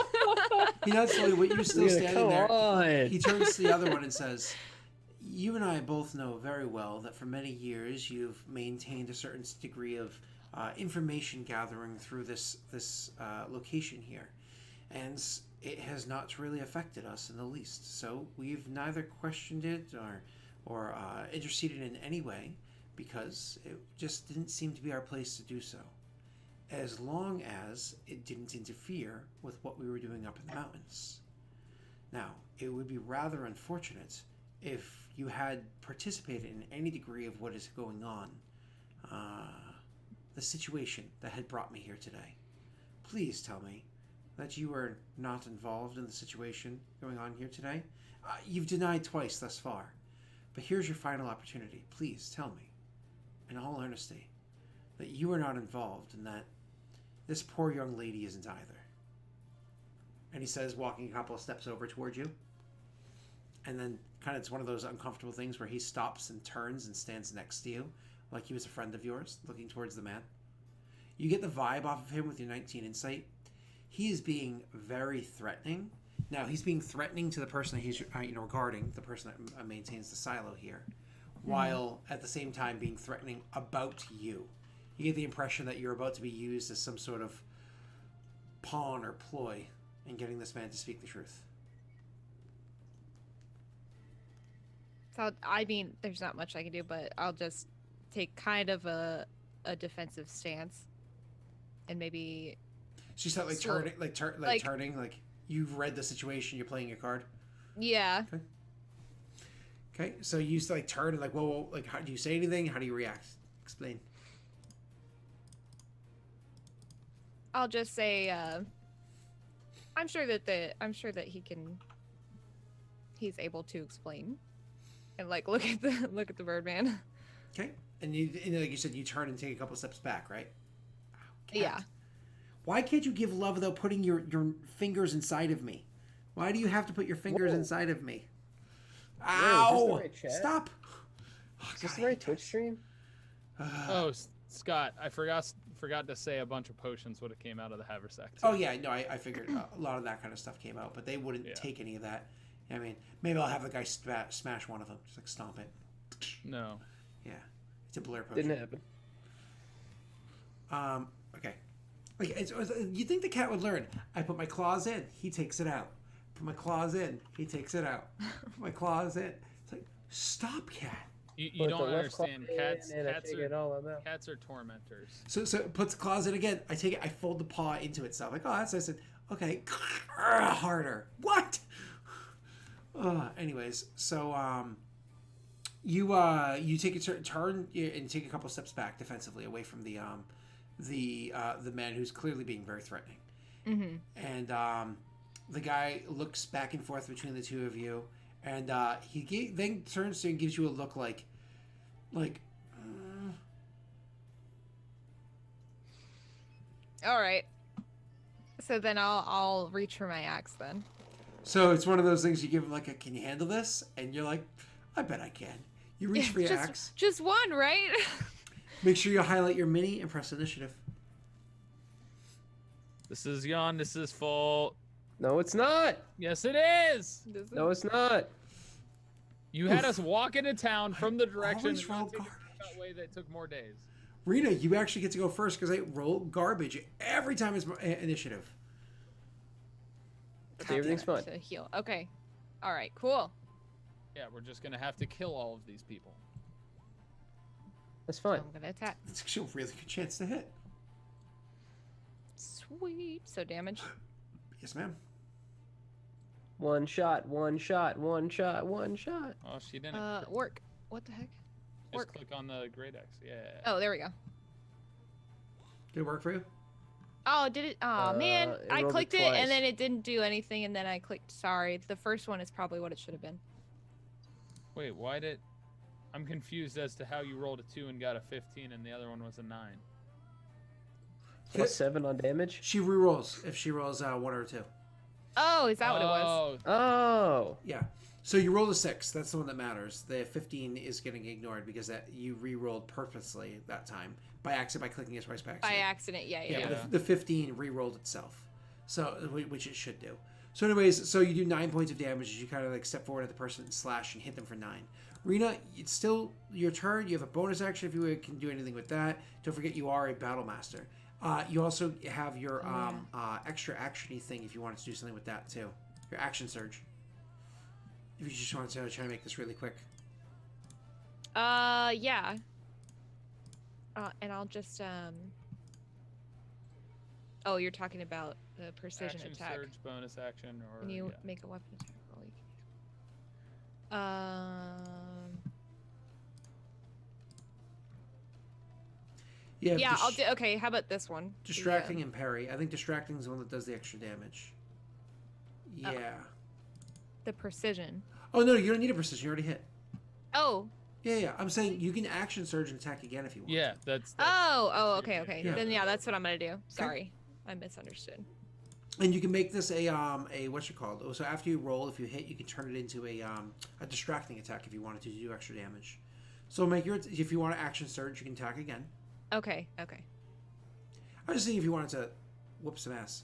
"He nods slowly. What you're still Yeah, standing come there." on. He turns to the other one and says, "You and I both know very well that for many years you've maintained a certain degree of information gathering through this location here, and it has not really affected us in the least. So we've neither questioned it or interceded in any way because it just didn't seem to be our place to do so, as long as it didn't interfere with what we were doing up in the mountains. Now, it would be rather unfortunate if you had participated in any degree of what is going on, the situation that had brought me here today. Please tell me that you were not involved in the situation going on here today. You've denied twice thus far, but here's your final opportunity. Please tell me, in all honesty, that you are not involved and that this poor young lady isn't either." And he says, walking a couple of steps over towards you. And then kind of it's one of those uncomfortable things where he stops and turns and stands next to you like he was a friend of yours, looking towards the man. You get the vibe off of him with your 19 insight. He is being very threatening. Now, he's being threatening to the person that he's regarding, the person that maintains the silo here, while at the same time being threatening about you. You get the impression that you're about to be used as some sort of pawn or ploy in getting this man to speak the truth. So I mean, there's not much I can do, but I'll just take kind of a defensive stance, and maybe. So you start like Slow- turning, like you've read the situation, you're playing your card. Yeah. Okay, so you used to like turn and like, whoa, like how do you say anything? How do you react? Explain. I'll just say, I'm sure that he's able to explain, and like look at the Birdman. Okay, and like you said, you turn and take a couple steps back, right? Ow, cat. Yeah. Why can't you give love without putting your fingers inside of me? Why do you have to put your fingers Whoa. inside of me? Whoa, is this the Ow! right chat? Stop! Is this the right Twitch stream? Oh, Scott, I forgot to say a bunch of potions would have came out of the haversack. too. Oh yeah, no, I figured a lot of that kind of stuff came out, but they wouldn't Yeah. take any of that. I mean, maybe I'll have the guy smash one of them, just like stomp it. No. Yeah, it's a blur potion. Didn't happen. Okay. Like, you think the cat would learn? I put my claws in, he takes it out. Put my claws in, he takes it out. Put my claws in. It's like, stop, cat. You Put don't the left claw understand. in Cats and I take it all out. cats are tormentors. So it puts the claws in again. I take it, I fold the paw into itself. Like, oh, that's nice. Okay, harder. What? Anyways, so you take a turn and take a couple steps back defensively away from the man who's clearly being very threatening. Mm-hmm. And the guy looks back and forth between the two of you, and he then turns to you and gives you a look like. All right. So then I'll reach for my axe then. So it's one of those things you give him like a, can you handle this? And you're like, I bet I can. You reach for your axe. Just one, right? Make sure you highlight your mini and press initiative. This is yawn. This is full. No, it's not. Yes, it is. No, it's not. You had us walk into town from the direction always and roll not take a garbage. shortcut way that took more days. Rita, you actually get to go first because I roll garbage every time it's initiative. Okay, everything's fine. To heal. Okay. All right. Cool. Yeah, we're just gonna have to kill all of these people. That's So fine. I'm gonna attack. It's actually a really good chance to hit. Sweet. So damage. Yes, ma'am. One shot, one shot, one shot, one shot. Oh, she didn't. Work. What the heck? Just work. click on the great X. Yeah. Oh, there we go. Did it work for you? Oh, did it? Oh man, it I rolled it clicked it twice. and then it didn't do anything, and then I clicked. Sorry, the first one is probably what it should have been. Wait, why did? I'm confused as to how you rolled a 2 and got a 15, and the other one was a 9. Plus 7 on damage. She rerolls if she rolls 1 or 2. Oh, is that what it was? Oh. Yeah. So you rolled a 6. That's the one that matters. The 15 is getting ignored because that you re-rolled purposely that time by accident by clicking it twice by accident. By accident. Yeah. Yeah, Yeah. but the 15 re-rolled itself, so which it should do. So anyways, so you do 9 points of damage as you kind of like step forward at the person and slash and hit them for 9. Rena, it's still your turn. You have a bonus action if you can do anything with that. Don't forget you are a battle master. You also have your extra actiony thing if you wanted to do something with that too. Your action surge. If you just wanted to try to make this really quick. Yeah. And I'll just Oh, you're talking about the precision Action attack. surge, bonus action, or When you yeah. make a weapon attack roll, you Yeah. yeah, I'll do. Okay, how about this one? Distracting and parry. I think distracting is the one that does the extra damage. Yeah. The precision. Oh no, you don't need a precision. You already hit. Oh. Yeah. I'm saying you can action surge and attack again if you want. Yeah, that's Oh. Okay. Yeah. Then yeah, that's what I'm gonna do. Sorry, I misunderstood. And you can make this a what's it called? So after you roll, if you hit, you can turn it into a distracting attack if you wanted to do extra damage. So make your if you want to action surge, you can attack again. Okay. I was just saying if you wanted to whoop some ass.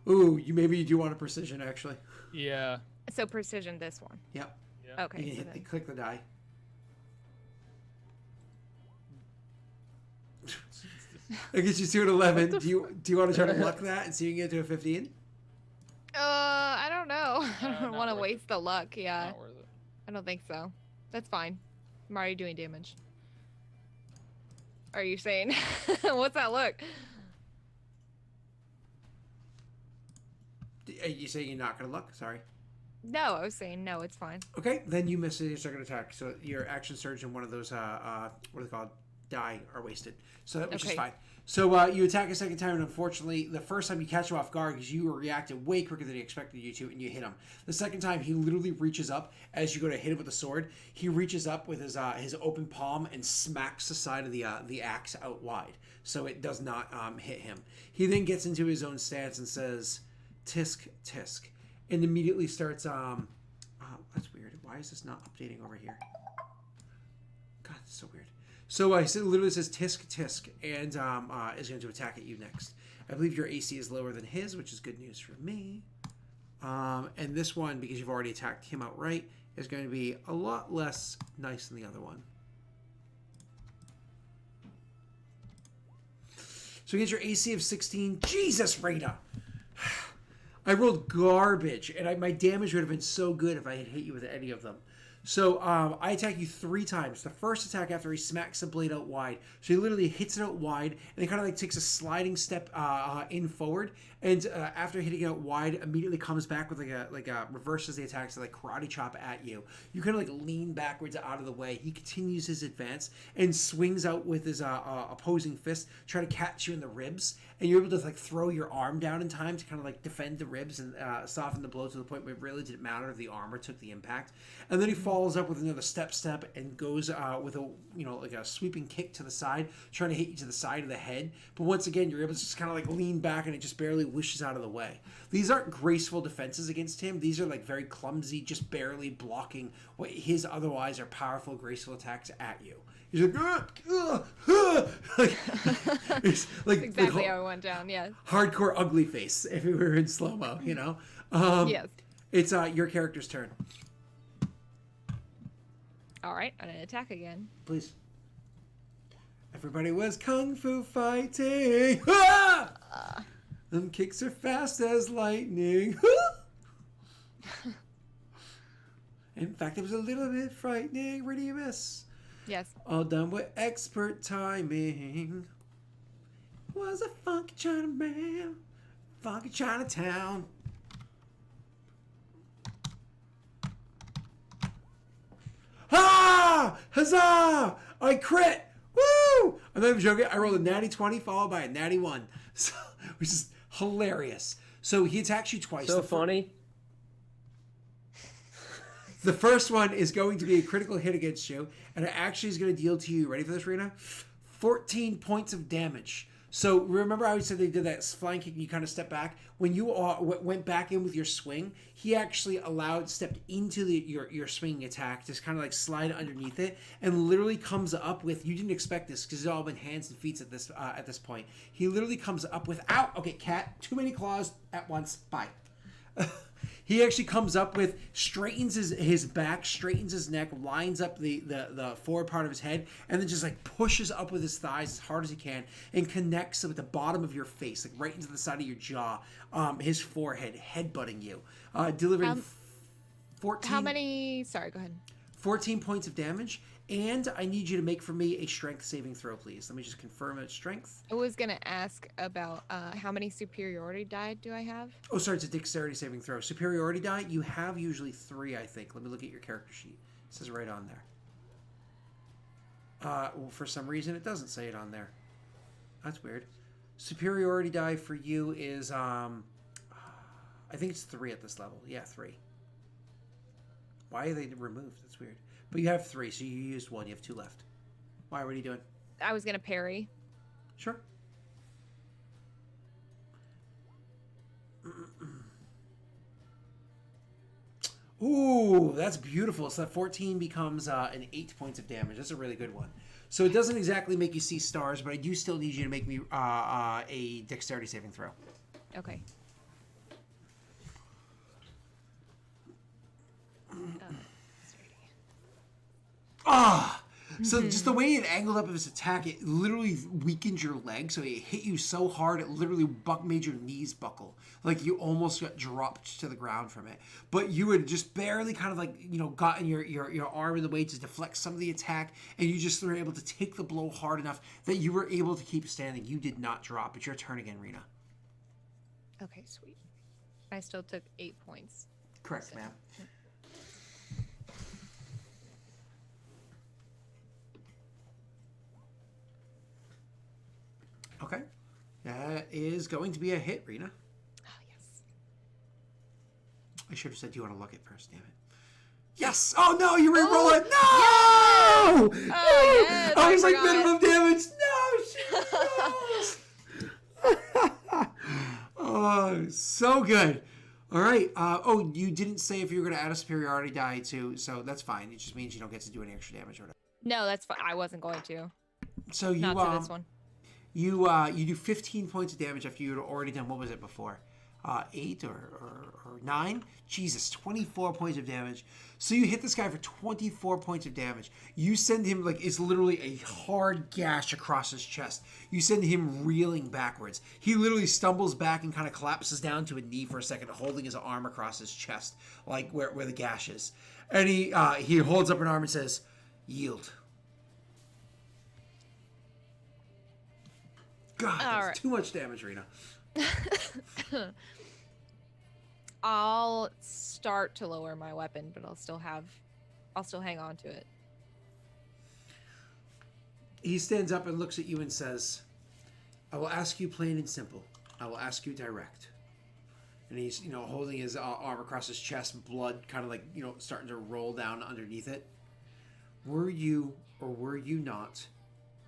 Ooh, maybe you do want a precision actually. Yeah. So precision, this one. Yep. Yeah. Okay. You So can then, click the die. I guess you do an 11. Do you want to try to luck that and see if you can get to a 15? want to worth waste the luck. Yeah, Not worth it. I don't think so. That's fine. I'm already doing damage. Are you saying? What's that look? You say you're not gonna look? Sorry. No, I was saying no. It's fine. Okay, then you miss your second attack. So your action surge and one of those what are they called? Die are wasted. So that was just Okay. fine. So you attack a second time, and unfortunately, the first time you catch him off guard because you reacted way quicker than he expected you to, and you hit him. The second time, he literally reaches up as you go to hit him with the sword. He reaches up with his open palm and smacks the side of the axe out wide, so it does not hit him. He then gets into his own stance and says, "Tisk, tisk," and immediately starts. That's weird. Why is this not updating over here? God, it's so weird. So it literally says tisk tisk and is going to attack at you next. I believe your AC is lower than his, which is good news for me. And this one, because you've already attacked him outright, is going to be a lot less nice than the other one. So he gets your AC of 16. Jesus, Rita! I rolled garbage, and my damage would have been so good if I had hit you with any of them. So I attack you 3 times. The first attack after he smacks the blade out wide. So he literally hits it out wide, and he kind of like takes a sliding step in forward. And after hitting it out wide, immediately comes back with reverses the attacks to like karate chop at you. You kind of like lean backwards out of the way. He continues his advance and swings out with his opposing fist, trying to catch you in the ribs. And you're able to like throw your arm down in time to kind of like defend the ribs and soften the blow to the point where it really didn't matter if the armor took the impact. And then he follows up with another step and goes with a sweeping kick to the side, trying to hit you to the side of the head. But once again, you're able to just kind of like lean back and it just barely whishes out of the way. These aren't graceful defenses against him. These are like very clumsy, just barely blocking what his otherwise are powerful, graceful attacks at you. He's like, it's like Exactly how it went down. Yes. hardcore ugly face if we were in slow mo, Yes. It's your character's turn. All right. I'm gonna attack again. Please. Everybody was kung fu fighting. Ah! Them kicks are fast as lightning. In fact, it was a little bit frightening. Where do you miss? Yes. All done with expert timing. Was a funky Chinaman, funky Chinatown. Ah! Huzzah! I crit! Woo! I'm not even joking. I rolled a natty 20 followed by a natty 1. So, which is hilarious. So he attacks you twice. So funny. The first one is going to be a critical hit against you, and it actually is going to deal to you, ready for this, Rena? 14 points of damage. So remember how I said they did that flying kick and you kind of stepped back? When you went back in with your swing, he actually stepped into your swinging attack, just kind of like slide underneath it, and literally comes up with, you didn't expect this because it's all been hands and feet at this point. He literally comes up with, okay, cat, too many claws at once, bye. He actually comes up with, straightens his back, straightens his neck, lines up the forward part of his head, and then just like pushes up with his thighs as hard as he can and connects with the bottom of your face, like right into the side of your jaw, his forehead, headbutting you, delivering 14. How many? Sorry, go ahead. 14 points of damage, and I need you to make for me a strength saving throw, please. Let me just confirm its strength. I was gonna ask about how many superiority die do I have? Oh, sorry, it's a dexterity saving throw. Superiority die, you have usually 3, I think. Let me look at your character sheet. It says right on there. Well, for some reason, it doesn't say it on there. That's weird. Superiority die for you is, I think it's 3 at this level. Yeah, 3. Why are they removed? That's weird. But you have 3, so you used 1. You have 2 left. Why? What are you doing? I was gonna parry. Sure. Ooh, that's beautiful. So that 14 becomes an 8 points of damage. That's a really good one. So it doesn't exactly make you see stars, but I do still need you to make me a dexterity saving throw. Okay. Ah! So just the way it angled up of his attack, it literally weakened your leg. So it hit you so hard, it literally made your knees buckle. Like you almost got dropped to the ground from it. But you had just barely kind of like, gotten your arm in the way to deflect some of the attack. And you just were able to take the blow hard enough that you were able to keep standing. You did not drop. It's your turn again, Rena. Okay, sweet. I still took 8 points. Correct, ma'am. Okay. That is going to be a hit, Rena. Oh, yes. I should have said, do you want to look at first? Damn it. Yes! Oh, no! You re-roll it! No! Oh, yes! I was like, forgot. minimum damage! No! She Oh, so good. All right. You didn't say if you were going to add a superiority die too, so that's fine. It just means you don't get to do any extra damage or whatever. No, that's fine. I wasn't going to. So you Not to this one. You do 15 points of damage after you had already done, what was it before? 8 or 9? Jesus, 24 points of damage. So you hit this guy for 24 points of damage. You send him, it's literally a hard gash across his chest. You send him reeling backwards. He literally stumbles back and kind of collapses down to a knee for a second, holding his arm across his chest, like where the gash is. And he holds up an arm and says, yield. God, that's right. too much damage, Rena. I'll start to lower my weapon, but I'll still hang on to it. He stands up and looks at you and says, I will ask you plain and simple. I will ask you direct. And he's, holding his arm across his chest, blood kind of starting to roll down underneath it. Were you or were you not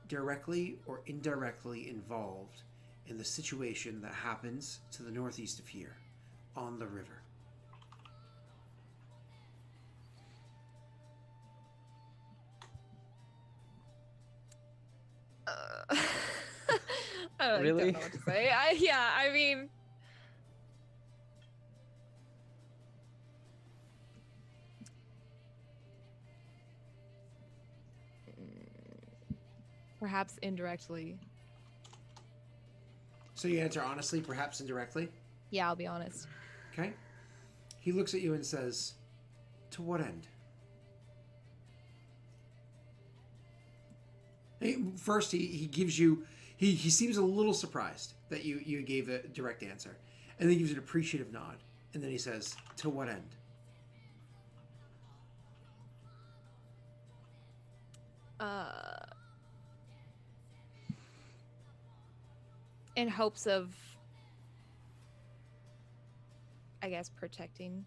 directly or indirectly involved in the situation that happens to the northeast of here on the river? I Really? don't know what to say. I mean, perhaps indirectly. So you answer honestly, perhaps indirectly? Yeah, I'll be honest. Okay. He looks at you and says, to what end? First, he gives you, he seems a little surprised that you gave a direct answer. And then he gives an appreciative nod. And then he says, to what end? In hopes of, I guess, protecting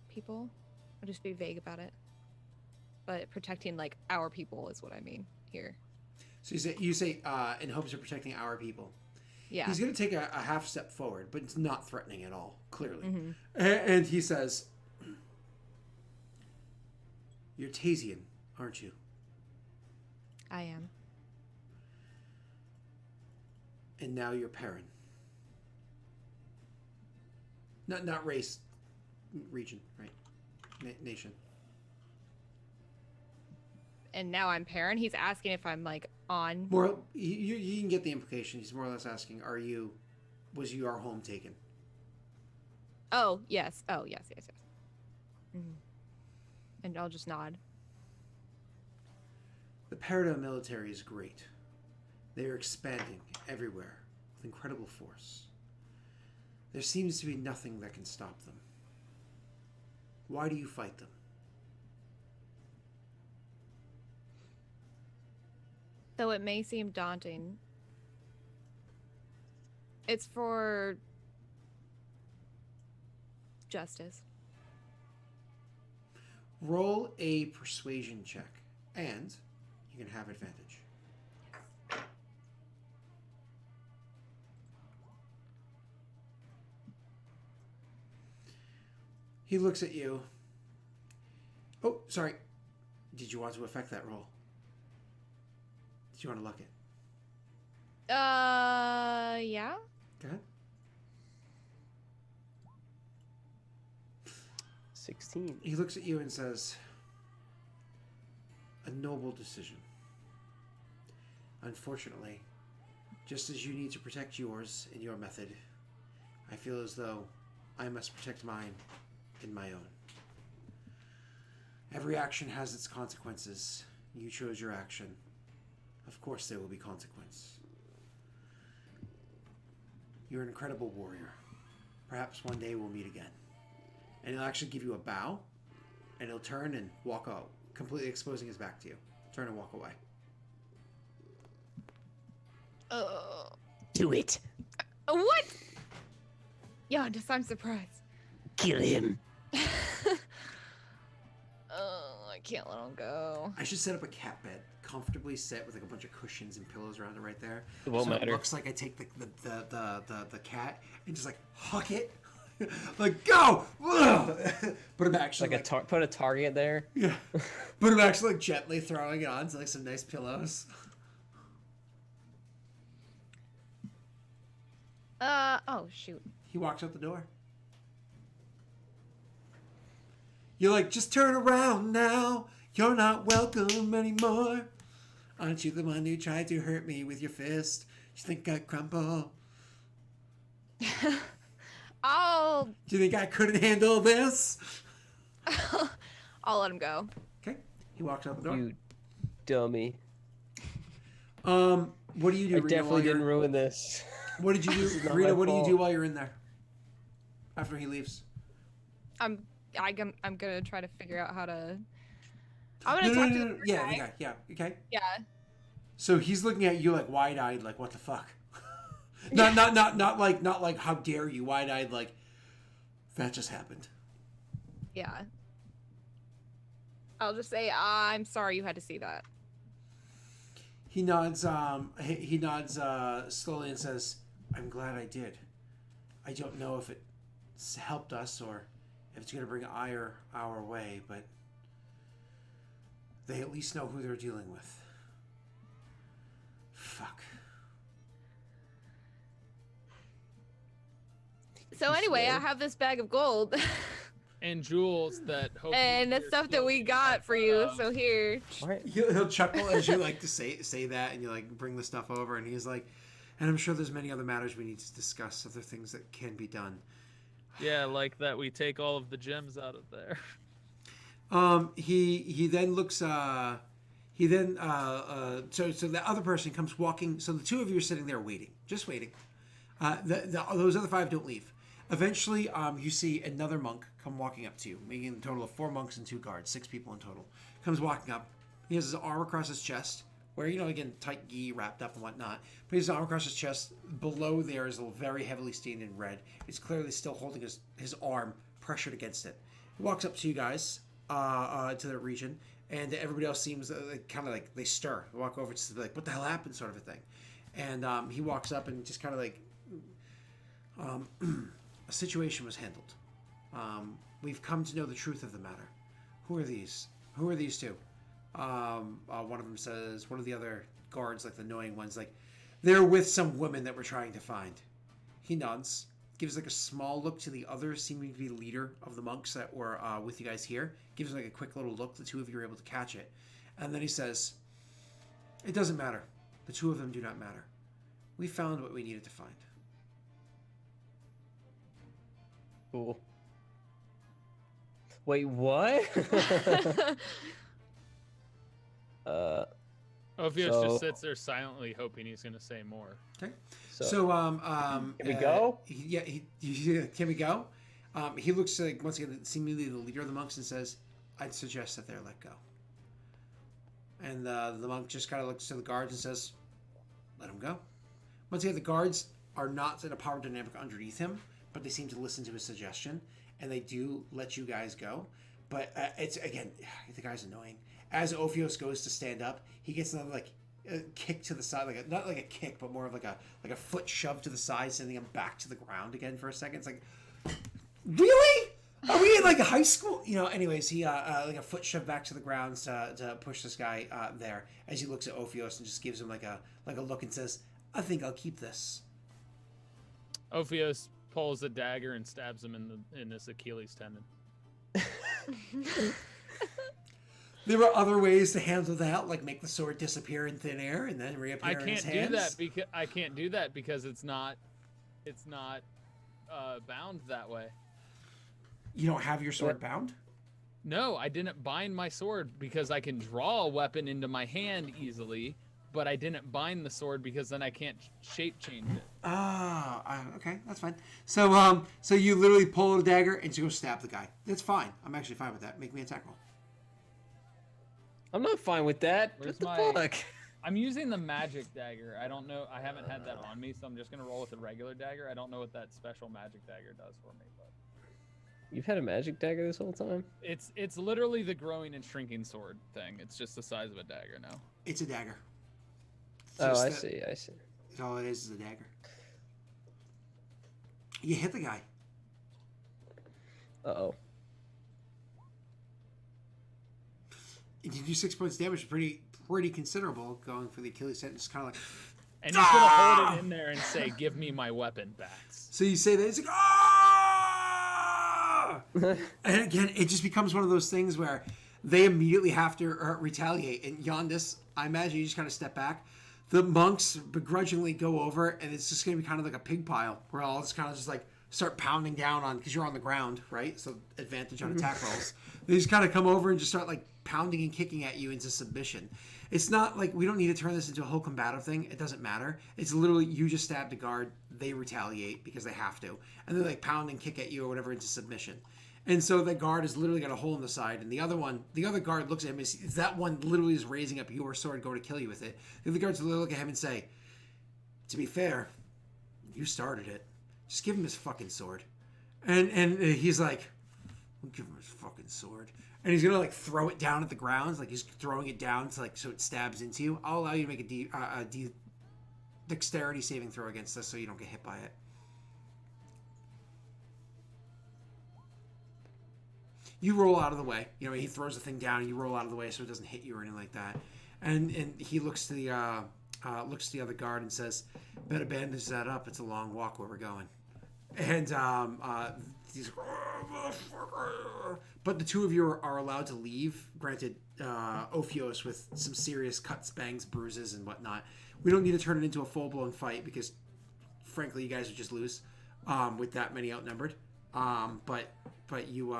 people. I'll just be vague about it. But protecting, our people is what I mean here. So you say in hopes of protecting our people. Yeah. He's going to take a half step forward, but it's not threatening at all, clearly. Mm-hmm. And he says, you're Tasian, aren't you? I am. And now you're Perrin. Not race, region, right? Nation. And now I'm Perrin. He's asking if I'm on. More, you can get the implication. He's more or less asking, was your home taken? Oh, yes. Oh, yes. Mm-hmm. And I'll just nod. The Peredhel military is great. They are expanding everywhere with incredible force. There seems to be nothing that can stop them. Why do you fight them? Though it may seem daunting, it's for justice. Roll a persuasion check, and you can have advantage. He looks at you. Oh, sorry. Did you want to affect that roll? Did you want to luck it? Yeah. Go ahead. 16. He looks at you and says, a noble decision. Unfortunately, just as you need to protect yours in your method, I feel as though I must protect mine in my own. Every action has its consequences. You chose your action. Of course there will be consequence. You're an incredible warrior. Perhaps one day we'll meet again. And he'll actually give you a bow, and he'll turn and walk out, completely exposing his back to you. Turn and walk away. Do it. What? Yeah, just I'm surprised. Kill him. I can't let him go. I should set up a cat bed, comfortably set with like a bunch of cushions and pillows around it right there. It won't so matter. It looks like I take the cat and just like huck it, like go. But I'm actually Like put a target there. yeah. But I'm actually like gently throwing it onto like some nice pillows. Oh shoot. He walks out the door. You're like, just turn around now. You're not welcome anymore. Aren't you the one who tried to hurt me with your fist? You think I crumble? I'll Do you think I couldn't handle this? I'll let him go. Okay. He walks out the door. You dummy. What do you do? I Rita, definitely while didn't you're- ruin this. What did you This is do, not Rita? my What do you do fault. while you're in there? After he leaves. I'm gonna try to figure out how to. I'm gonna No, talk no, to no, the no. first Yeah, guy. okay, yeah, okay. Yeah. So he's looking at you like wide-eyed, like what the fuck? not like how dare you, wide-eyed, like that just happened. Yeah. I'll just say I'm sorry you had to see that. He nods. He nods slowly and says, "I'm glad I did. I don't know if it's helped us or if it's going to bring ire our way, but they at least know who they're dealing with." Fuck. So anyway, I have this bag of gold And jewels that hope and the stuff that we got for you. So here. What? He'll chuckle as you like to say that, and you like bring the stuff over, and he's like, "And I'm sure there's many other matters we need to discuss, other things that can be done." Yeah, like that we take all of the gems out of there. He then looks. So the other person comes walking. So the two of you are sitting there waiting, just waiting. Those other five don't leave. Eventually, you see another monk come walking up to you, making a total of 4 monks and 2 guards, 6 people in total. Comes walking up. He has his arm across his chest, where, again, tight gi wrapped up and whatnot. But he has his arm across his chest. Below there is very heavily stained in red. He's clearly still holding his arm pressured against it. He walks up to you guys, to the region, and everybody else seems kind of like they stir. They walk over just to be like, what the hell happened, sort of a thing. And he walks up and just kind of like, a situation was handled. We've come to know the truth of the matter. Who are these? Who are these two? One of them says, one of the other guards, like the annoying ones, like, they're with some women that we're trying to find. He nods, gives like a small look to the other, seeming to be the leader of the monks that were with you guys here. Gives like a quick little look. The two of you are able to catch it. And then he says, it doesn't matter. The two of them do not matter. We found what we needed to find. Cool. Wait, what? Ophios So- just sits there silently, hoping he's going to say more. Okay. So, Can we go? Can we go? He looks like, once again, seemingly the leader of the monks and says, I'd suggest that they're let go. And the monk just kind of looks to the guards and says, let him go. Once again, the guards are not in a power dynamic underneath him, but they seem to listen to his suggestion, and they do let you guys go. But it's, again, the guy's annoying. As Ophios goes to stand up, he gets another, like, kick to the side, like not like a kick, but more of like a foot shove to the side, sending him back to the ground again for a second. It's like, really? Are we in like a high school? Anyways, he like a foot shove back to the ground to push this guy there as he looks at Ophios and just gives him like a look and says, I think I'll keep this. Ophios pulls a dagger and stabs him in his Achilles tendon. There were other ways to handle that, like make the sword disappear in thin air and then reappear I in his can't hands. do that because I can't do that because it's not bound that way. You don't have your sword bound? No, I didn't bind my sword because I can draw a weapon into my hand easily, but I didn't bind the sword because then I can't shape change it. Okay, that's fine. So so you literally pull a dagger and you go stab the guy. That's fine. I'm actually fine with that. Make me an attack roll. I'm not fine with that. Where's What the my- fuck? I'm using the magic dagger. I don't know. I haven't had that on me, so I'm just gonna roll with a regular dagger. I don't know what that special magic dagger does for me, but You've had a magic dagger this whole time? it's literally the growing and shrinking sword thing. It's just the size of a dagger now. It's a dagger. It's Oh, just I that- see. I see. All it is a dagger. You hit the guy. Uh-oh. You do 6 points damage, pretty considerable going for the Achilles head. It's kind of like, And he's gonna hold it in there and say, "Give me my weapon back." so you say that it's like, ah! And again, it just becomes one of those things where they immediately have to retaliate. And Yondis, I imagine you just kind of step back. The monks begrudgingly go over, and it's just going to be kind of like a pig pile where I'll just kind of just like start pounding down on, because you're on the ground, right? So advantage on attack rolls. They just kind of come over and just start like pounding and kicking at you into submission. It's not like we don't need to turn this into a whole combative thing. It doesn't matter. It's literally you just stabbed a guard, they retaliate because they have to, and they like pound and kick at you or whatever into submission. And so the guard has literally got a hole in the side, and the other guard looks at him. Is that one literally is raising up your sword, going to kill you with it? The other guards literally look at him and say, "To be fair, you started it. Just give him his fucking sword." And he's like, "I'll give him his fucking sword." And he's gonna like throw it down at the ground, like he's throwing it down to like so it stabs into you. I'll allow you to make a dexterity saving throw against this, so you don't get hit by it. You roll out of the way. You know, he throws the thing down, and you roll out of the way so it doesn't hit you or anything like that. And he looks to the other guard and says, "Better bandage that up. It's a long walk where we're going." And he's like, "Oh, motherfucker." But the two of you are allowed to leave. Granted, Ophios with some serious cuts, bangs, bruises, and whatnot. We don't need to turn it into a full-blown fight because, frankly, you guys would just lose with that many outnumbered. But you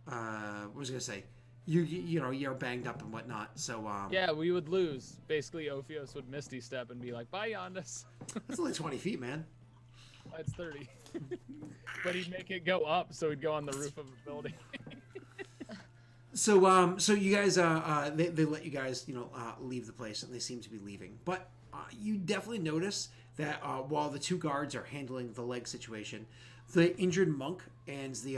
what was I gonna say? You know you're banged up and whatnot. So Yeah, we would lose. Basically, Ophios would misty step and be like, "Bye, Yondis." that's only 20 feet, man. That's 30. But he'd make it go up, so he'd go on the roof of a building. So you guys they let you guys leave the place, and they seem to be leaving. But you definitely notice that while the two guards are handling the leg situation, the injured monk and the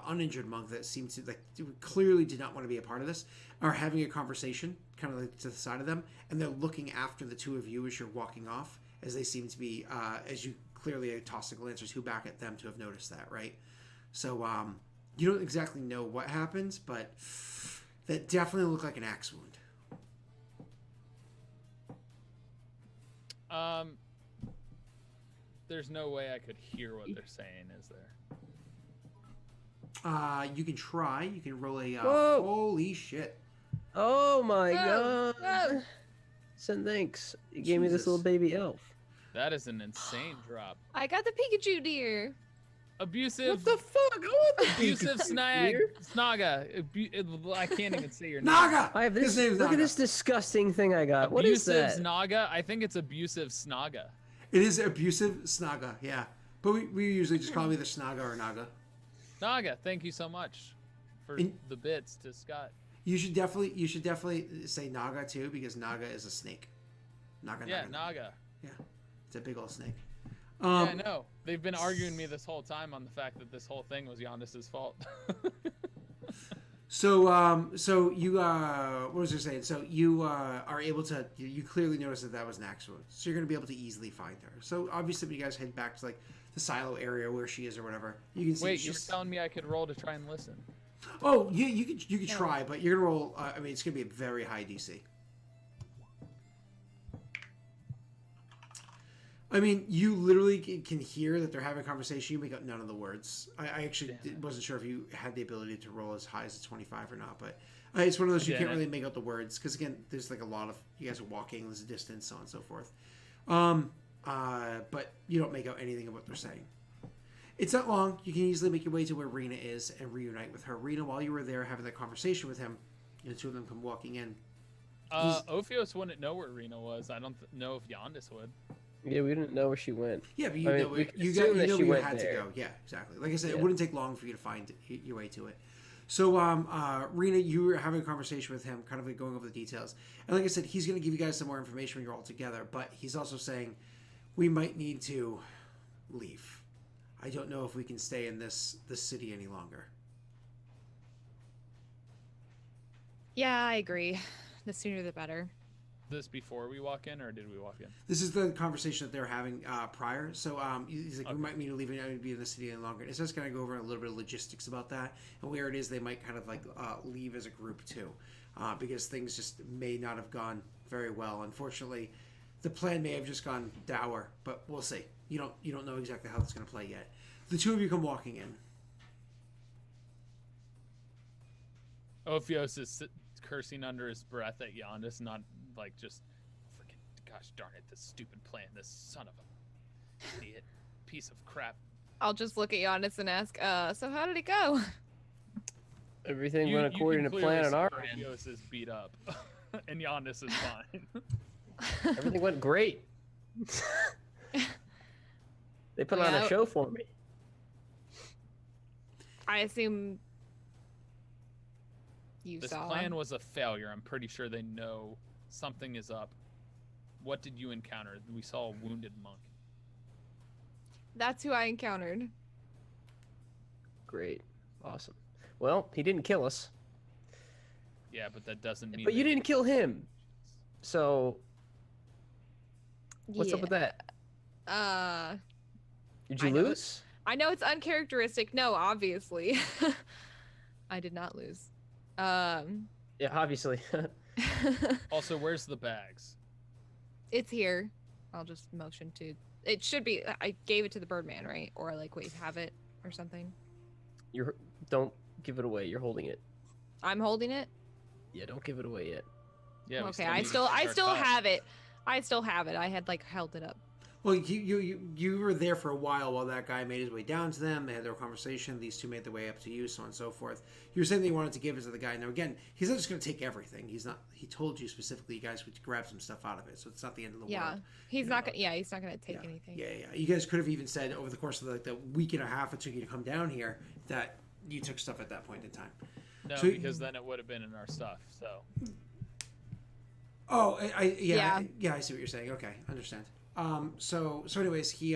uninjured monk that seemed to clearly did not want to be a part of this are having a conversation kind of like to the side of them, and they're looking after the two of you as you're walking off, as they seem to be as you clearly toss a glance or two back at them to have noticed that, right? So you don't exactly know what happens, but that definitely looked like an axe wound. There's no way I could hear what they're saying, is there? You can try. You can roll a. Whoa. Holy shit! Oh my Whoa, god. whoa. Send thanks. You gave me this Jesus. little baby elf. That is an insane drop. I got the Pikachu deer. Abusive. What the fuck? I want the Abusive Pikachu snag. here. Snaga. I can't even say your name. Naga. I have this. His name's Look Naga. at this disgusting thing I got. What is Abusive that? Snaga. I think it's abusive Snaga. It is abusive Snaga, yeah. But we usually just call him either Snaga or Naga. Naga, thank you so much for In- the bits to Scott. You should definitely say Naga too, because Naga is a snake. Naga. Yeah, Naga. Naga. Yeah, it's a big old snake. Yeah, I know. They've been arguing me this whole time on the fact that this whole thing was Yondis's fault. So you what was I saying? So you are able to you clearly notice that was an axe wound. So you're gonna be able to easily find her. So obviously when you guys head back to like the silo area where she is or whatever, you can see. Wait, you were telling me I could roll to try and listen. Oh, yeah, you could try, but you're gonna roll. I mean, it's gonna be a very high DC. I mean, you literally can hear that they're having a conversation. You make out none of the words. I actually wasn't sure if you had the ability to roll as high as a 25 or not, but It's one of those you Yeah, can't and really make out the words because again, there's like a lot of you guys are walking. There's a distance, so on and so forth. But you don't make out anything of what they're saying. It's not long. You can easily make your way to where Rena is and reunite with her. Rena, while you were there having that conversation with him, the two of them come walking in. Ophios wouldn't know where Rena was. I don't know if Yondis would. Yeah, we didn't know where she went. Yeah, but I mean, we could assume that she went had there. to go. Yeah, exactly. Like I said, it Yeah. wouldn't take long for you to find your way to it. So, Rena, you were having a conversation with him, kind of like going over the details. And like I said, he's going to give you guys some more information when you're all together. But he's also saying we might need to leave. I don't know if we can stay in this city any longer. Yeah, I agree. The sooner the better. This before we walk in, or did we walk in? This is the conversation that they were having prior. So he's like, Okay. we might need to leave and be in the city any longer. It's just going to go over a little bit of logistics about that and where it is they might kind of like leave as a group too, because things just may not have gone very well. Unfortunately, the plan may have just gone dour, but we'll see. You don't know exactly how it's going to play yet. The two of you come walking in. Ophios is cursing under his breath at Yondis, not like just freaking gosh darn it, this stupid plan, this son of a idiot piece of crap. I'll just look at Giannis and ask, so how did it go? Everything went according to plan on our end. Ophios is beat up, and Yondis is fine. Everything went great. They put on Yeah. a show for me. I assume you This saw. plan was a failure. I'm pretty sure they know something is up. What did you encounter? We saw a wounded monk. That's who I encountered. Great. Awesome. Well, he didn't kill us. Yeah, but that doesn't mean. But you that- didn't kill him. So, what's up with that? Did you I know lose? I know it's uncharacteristic. No, obviously. I did not lose. Yeah, obviously. Also, where's the bags? It's here. I'll just motion to. It should be. I gave it to the Birdman, right? Or like, wait, have it or something. Don't give it away. You're holding it. I'm holding it. Yeah, don't give it away yet. Yeah. we Okay, need I to still start talking. have it. I still have it. I had like held it up. Well, you were there for a while that guy made his way down to them. They had their conversation. These two made their way up to you, so on and so forth. You were saying that you wanted to give it to the guy. Now, again, he's not just going to take everything. He's not. He told you specifically you guys would grab some stuff out of it, so it's not the end of the Yeah, world. he's You not know, gonna. Yeah, he's not gonna take yeah, anything. Yeah. You guys could have even said over the course of like the week and a half it took you to come down here that you took stuff at that point in time. No, So- because then it would have been in our stuff. So Oh, Yeah. yeah. I see what you're saying. Okay, understand. So anyways, he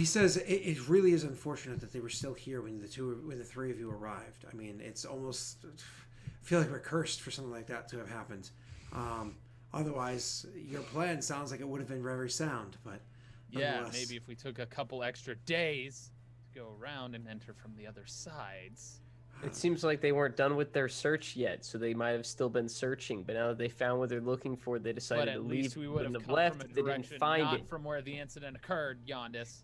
says it really is unfortunate that they were still here when the three of you arrived. I mean, it's almost I feel like we're cursed for something like that to have happened. Otherwise, your plan sounds like it would have been very sound, but yeah, nonetheless. maybe if we took a couple extra days to go around and enter from the other sides. It seems like they weren't done with their search yet, so they might have still been searching. But now that they found what they're looking for, they But decided at to least leave. we would have Wouldn't come left from a if they didn't direction find not it. from where the incident occurred, Yondis.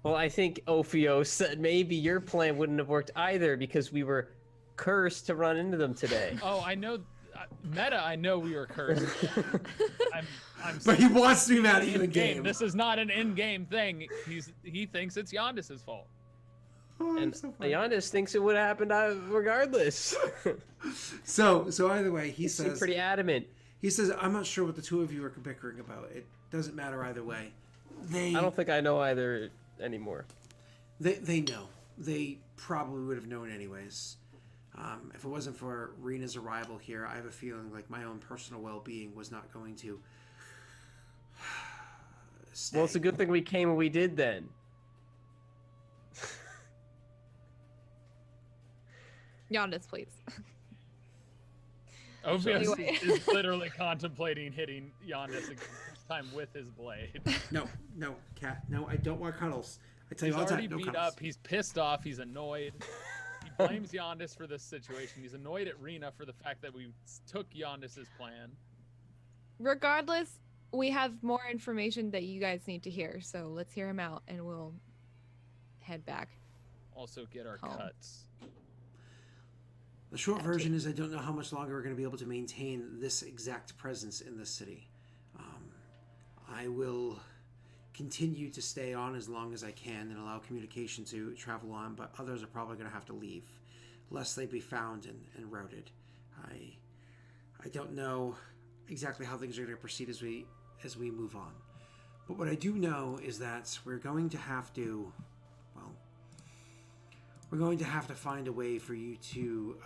Well, I think Ophios said maybe your plan wouldn't have worked either because we were cursed to run into them today. Oh, I know. Meta, I know we were cursed. I'm But he wants to be mad at you in in-game. game. This is not an in-game thing. He thinks it's Yondis' fault. Oh, And that's so funny. Ionis thinks it would have happened regardless. So either way, he He seemed says pretty adamant. I'm not sure what the two of you are bickering about. It doesn't matter either way. I don't think I know either anymore. They know. They probably would have known anyways. If it wasn't for Rena's arrival here, I have a feeling like my own personal well-being was not going to stay. Well, it's a good thing we came when we did then. Giannis, please. Ophios Anyway. is literally contemplating hitting Yondis this time with his blade. No, cat. No, I don't want cuddles. I tell He's you all the already time, no beat cuddles. up. He's pissed off. He's annoyed. He blames Yondis for this situation. He's annoyed at Rena for the fact that we took Yondis' plan. Regardless, we have more information that you guys need to hear. So let's hear him out, and we'll head back. Also get our Oh. cuts. The short Gotcha. version is I don't know how much longer we're going to be able to maintain this exact presence in this city. I will continue to stay on as long as I can and allow communication to travel on, but others are probably going to have to leave, lest they be found and routed. I don't know exactly how things are going to proceed as we move on. But what I do know is that we're going to have to find a way for you to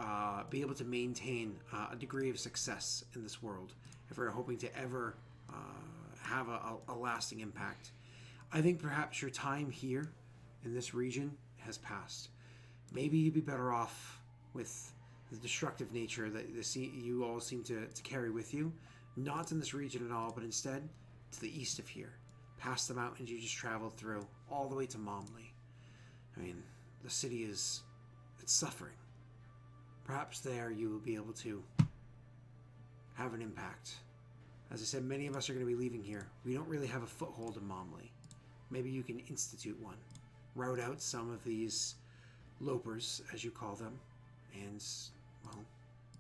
be able to maintain a degree of success in this world if we're hoping to ever have a lasting impact. I think perhaps your time here in this region has passed. Maybe you'd be better off with the destructive nature that you all seem to carry with you, not in this region at all, but instead to the east of here, past the mountains you just traveled through, all the way to Momley. I mean, the city it's suffering. Perhaps there you will be able to have an impact. As I said, many of us are going to be leaving here. We don't really have a foothold in Momley. Maybe you can institute one. Rout out some of these lopers, as you call them, and, well,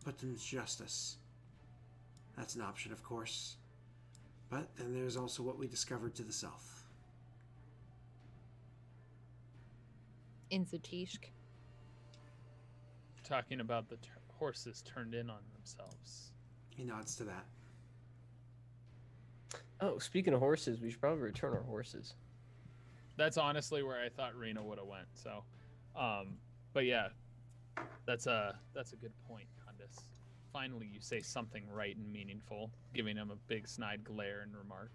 put them to justice. That's an option, of course. But then there's also what we discovered to the south. In Zatishk. Talking about the horses turned in on themselves. He nods to that. Oh, speaking of horses, we should probably return our horses. That's honestly where I thought Rena would have went. So, but yeah, that's a good point, Candace. Finally, you say something right and meaningful, giving him a big snide glare and remark.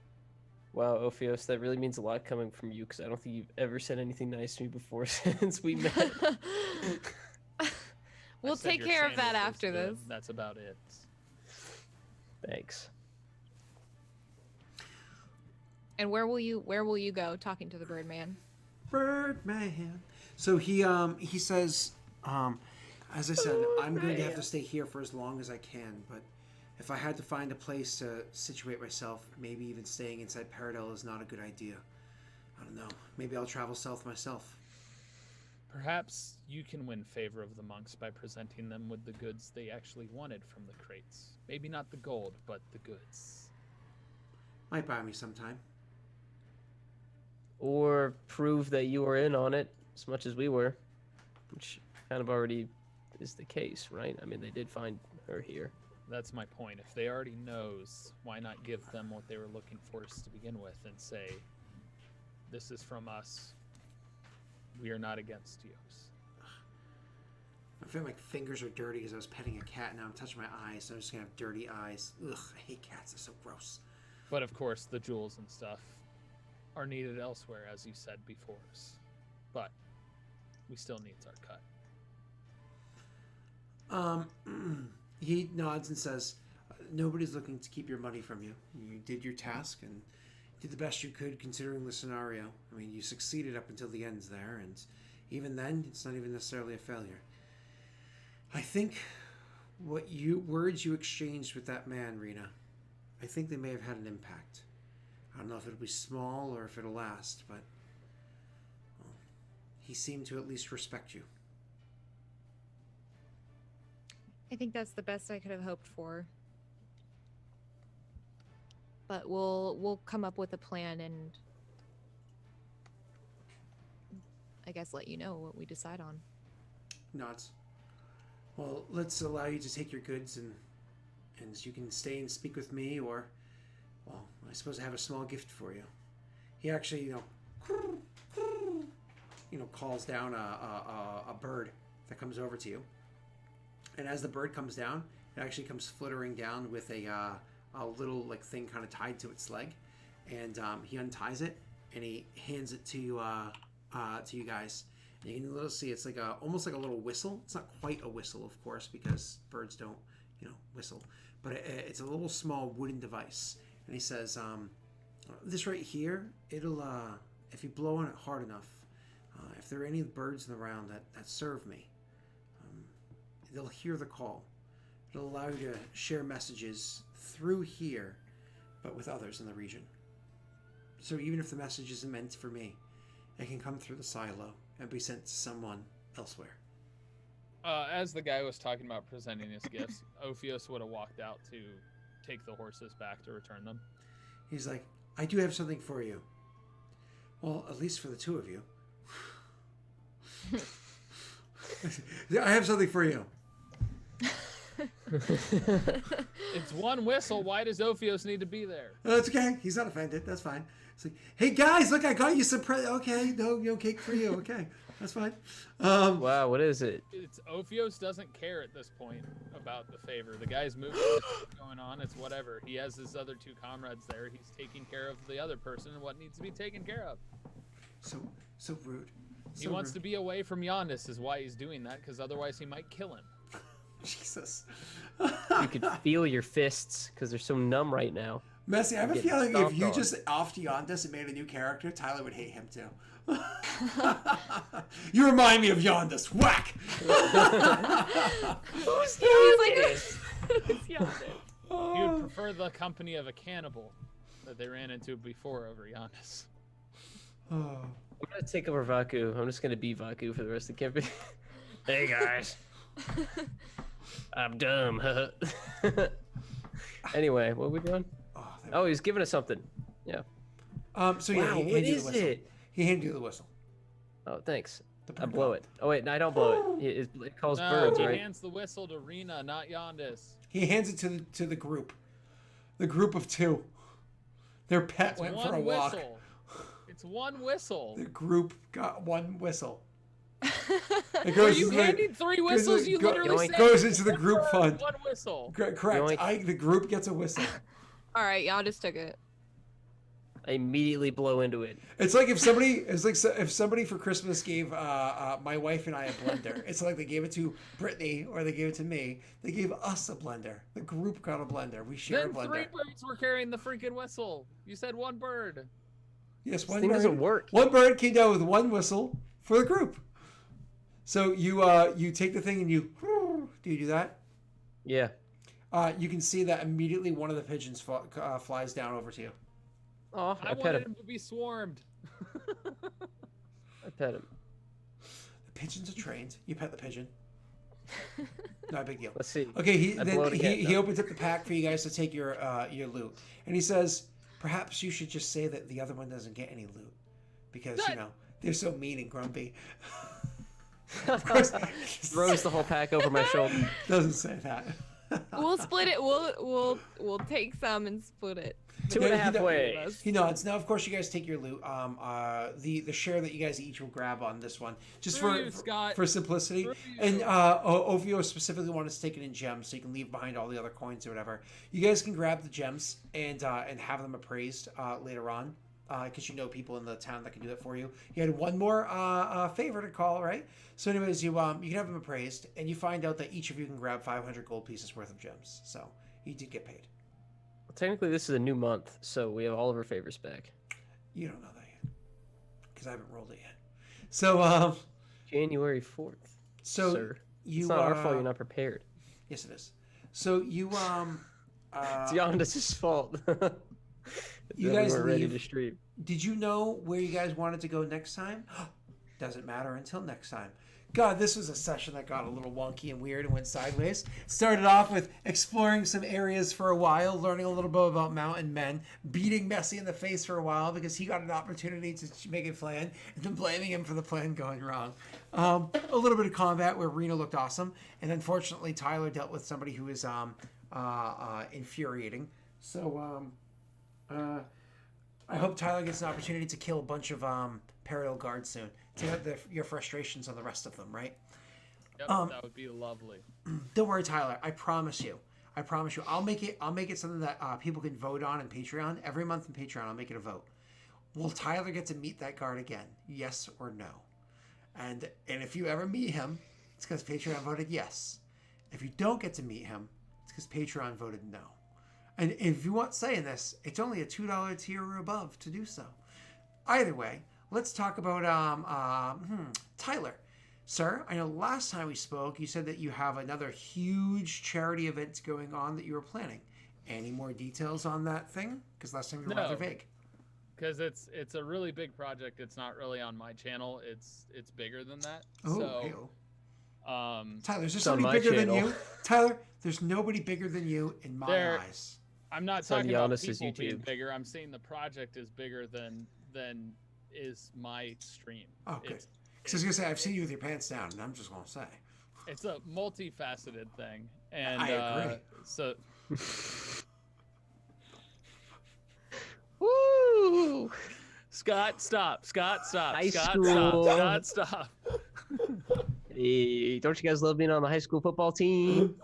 Wow, Ophios, that really means a lot coming from you, because I don't think you've ever said anything nice to me before since we met. We'll I said take your care of that sandwich was after good. this. That's about it. Thanks. And where will you go talking to the Birdman? Birdman. So he says, as I said, I'm going to have to stay here for as long as I can, but if I had to find a place to situate myself, maybe even staying inside Peredhel is not a good idea. I don't know. Maybe I'll travel south myself. Perhaps you can win favor of the monks by presenting them with the goods they actually wanted from the crates. Maybe not the gold, but the goods. Might buy me some time. Or prove that you were in on it as much as we were, which kind of already is the case, right? I mean, they did find her here. That's my point. If they already knows, why not give them what they were looking for to begin with and say, this is from us. We are not against you. I feel like my fingers are dirty because I was petting a cat. Now I'm touching my eyes, so I'm just going to have dirty eyes. Ugh, I hate cats. They're so gross. But of course, the jewels and stuff are needed elsewhere, as you said before. But we still needs our cut. He nods and says, nobody's looking to keep your money from you. You did your task and did the best you could considering the scenario. I mean, you succeeded up until the ends there, and even then, it's not even necessarily a failure. I think words you exchanged with that man, Rena, I think they may have had an impact. I don't know if it'll be small or if it'll last, but well, he seemed to at least respect you. I think that's the best I could have hoped for. But we'll come up with a plan and I guess let you know what we decide on. Nods. Well, let's allow you to take your goods and you can stay and speak with me, or, well, I suppose I have a small gift for you. He actually, calls down a bird that comes over to you. And as the bird comes down, it actually comes fluttering down with a little thing kind of tied to its leg, and he unties it and he hands it to you guys. And you can little see it's almost like a little whistle. It's not quite a whistle, of course, because birds don't whistle, but it's a little small wooden device. And he says, this right here, it'll if you blow on it hard enough, if there are any birds around that serve me, they'll hear the call. It'll allow you to share messages through here, but with others in the region. So even if the message isn't meant for me, it can come through the silo and be sent to someone elsewhere. As the guy was talking about presenting his gifts, Ophios would have walked out to take the horses back to return them. He's like, I do have something for you. Well, at least for the two of you. I have something for you. It's one whistle. Why does Ophios need to be there? That's okay. He's not offended. That's fine. It's like, hey guys, look, I got you some. Okay, no cake for you. Okay, that's fine. Wow, what is it? It's Ophios doesn't care at this point about the favor. The guy's moving going on. It's whatever. He has his other two comrades there. He's taking care of the other person and what needs to be taken care of. So rude. He wants to be away from Yondis is why he's doing that, because otherwise he might kill him. Jesus. You could feel your fists because they're so numb right now. Messy, I have a Getting feeling if stomped you on. just offed Yondis and made a new character, Tyler would hate him too. You remind me of Yondis. Whack! He's like, Who's Yondis? He would prefer the company of a cannibal that they ran into before over Yondis. Oh. I'm gonna take over Vaku. I'm just gonna be Vaku for the rest of the campaign. Hey guys. I'm dumb. Anyway, what are we doing? Oh, he's giving us something. Yeah. So yeah, Wow, he what handed you is the whistle. it? He handed you the whistle. Oh, thanks. The I bird blow call. it. Oh wait, no, I don't blow it. It calls No, birds, he right? hands the whistle to Rena, not Yondis. He hands it to the group. The group of two. Their pet It's went one for a walk. whistle. It's one whistle. The group got one whistle. It Are goes you into the- handing three whistles? You literally said goes into the group fund. one whistle. Correct. Yoink. The group gets a whistle. all right, y'all just took it. I immediately blow into it. It's like if somebody for Christmas gave my wife and I a blender. It's like they gave it to Brittany or they gave it to me. They gave us a blender. The group got a blender. We share a Then blender. three birds were carrying the freaking whistle. You said one bird. Yes, This one thing bird. doesn't work. One bird came down with one whistle for the group. So you take the thing and you do you do that? Yeah. You can see that immediately one of the pigeons flies down over to you. Oh, I I pet wanted him. him to be swarmed. I pet him. The pigeons are trained. You pet the pigeon. Not a big deal. Let's see. Okay, I blow it again, he no. opens up the pack for you guys to take your loot, and he says, "Perhaps you should just say that the other one doesn't get any loot, because they're so mean and grumpy." Of course, Throws the whole pack over my shoulder. doesn't say that. We'll split it. We'll take some and split it. Two and a Yeah, half he ways. He nods. Now, of course, you guys take your loot. The share that you guys each will grab on this one, just Screw you, Scott. for simplicity. Screw And you. Ovio specifically wanted to take it in gems, so you can leave behind all the other coins or whatever. You guys can grab the gems and have them appraised later on, because you know people in the town that can do that for you. You had one more favor to call, right? So, anyways, you can have them appraised, and you find out that each of you can grab 500 gold pieces worth of gems. So you did get paid. Technically, this is a new month, so we have all of our favors back. You don't know that yet, because I haven't rolled it yet. So, January 4th. so Sir. you It's not our fault you're not prepared. Yes, it is. So you It's Yondis' fault. You That we guys weren't ready leave. to stream. Did you know where you guys wanted to go next time? Doesn't matter until next time. God, this was a session that got a little wonky and weird and went sideways. Started off with exploring some areas for a while, learning a little bit about mountain men, beating Messi in the face for a while because he got an opportunity to make a plan, and then blaming him for the plan going wrong. A little bit of combat where Reno looked awesome, and unfortunately Tyler dealt with somebody who was infuriating. So I hope Tyler gets an opportunity to kill a bunch of Peredhel guards soon. To get your frustrations on the rest of them, right? Yep, that would be lovely. Don't worry, Tyler. I promise you. I'll make it something that people can vote on in Patreon. Every month in Patreon, I'll make it a vote. Will Tyler get to meet that guard again? Yes or no? And if you ever meet him, it's because Patreon voted yes. If you don't get to meet him, it's because Patreon voted no. And if you want say in this, it's only a $2 tier or above to do so. Either way, let's talk about Tyler. Sir, I know last time we spoke, you said that you have another huge charity event going on that you were planning. Any more details on that thing? Because last time you were rather vague. Because it's a really big project. It's not really on my channel. It's bigger than that. Oh, so hey-o. Tyler, is there It's on somebody my bigger than channel. you? Tyler, there's nobody bigger than you in my There- eyes. I'm not It's on talking about Giannis's people being YouTube. bigger. I'm saying the project is bigger than is my stream. Oh, good. It's, Because I was gonna say I've seen you with your pants down, and I'm just gonna say. it's a multifaceted thing, and I agree. So Woo! Scott, stop! Scott, stop! High Scott, school. stop! Scott, stop! Hey, don't you guys love being on the high school football team?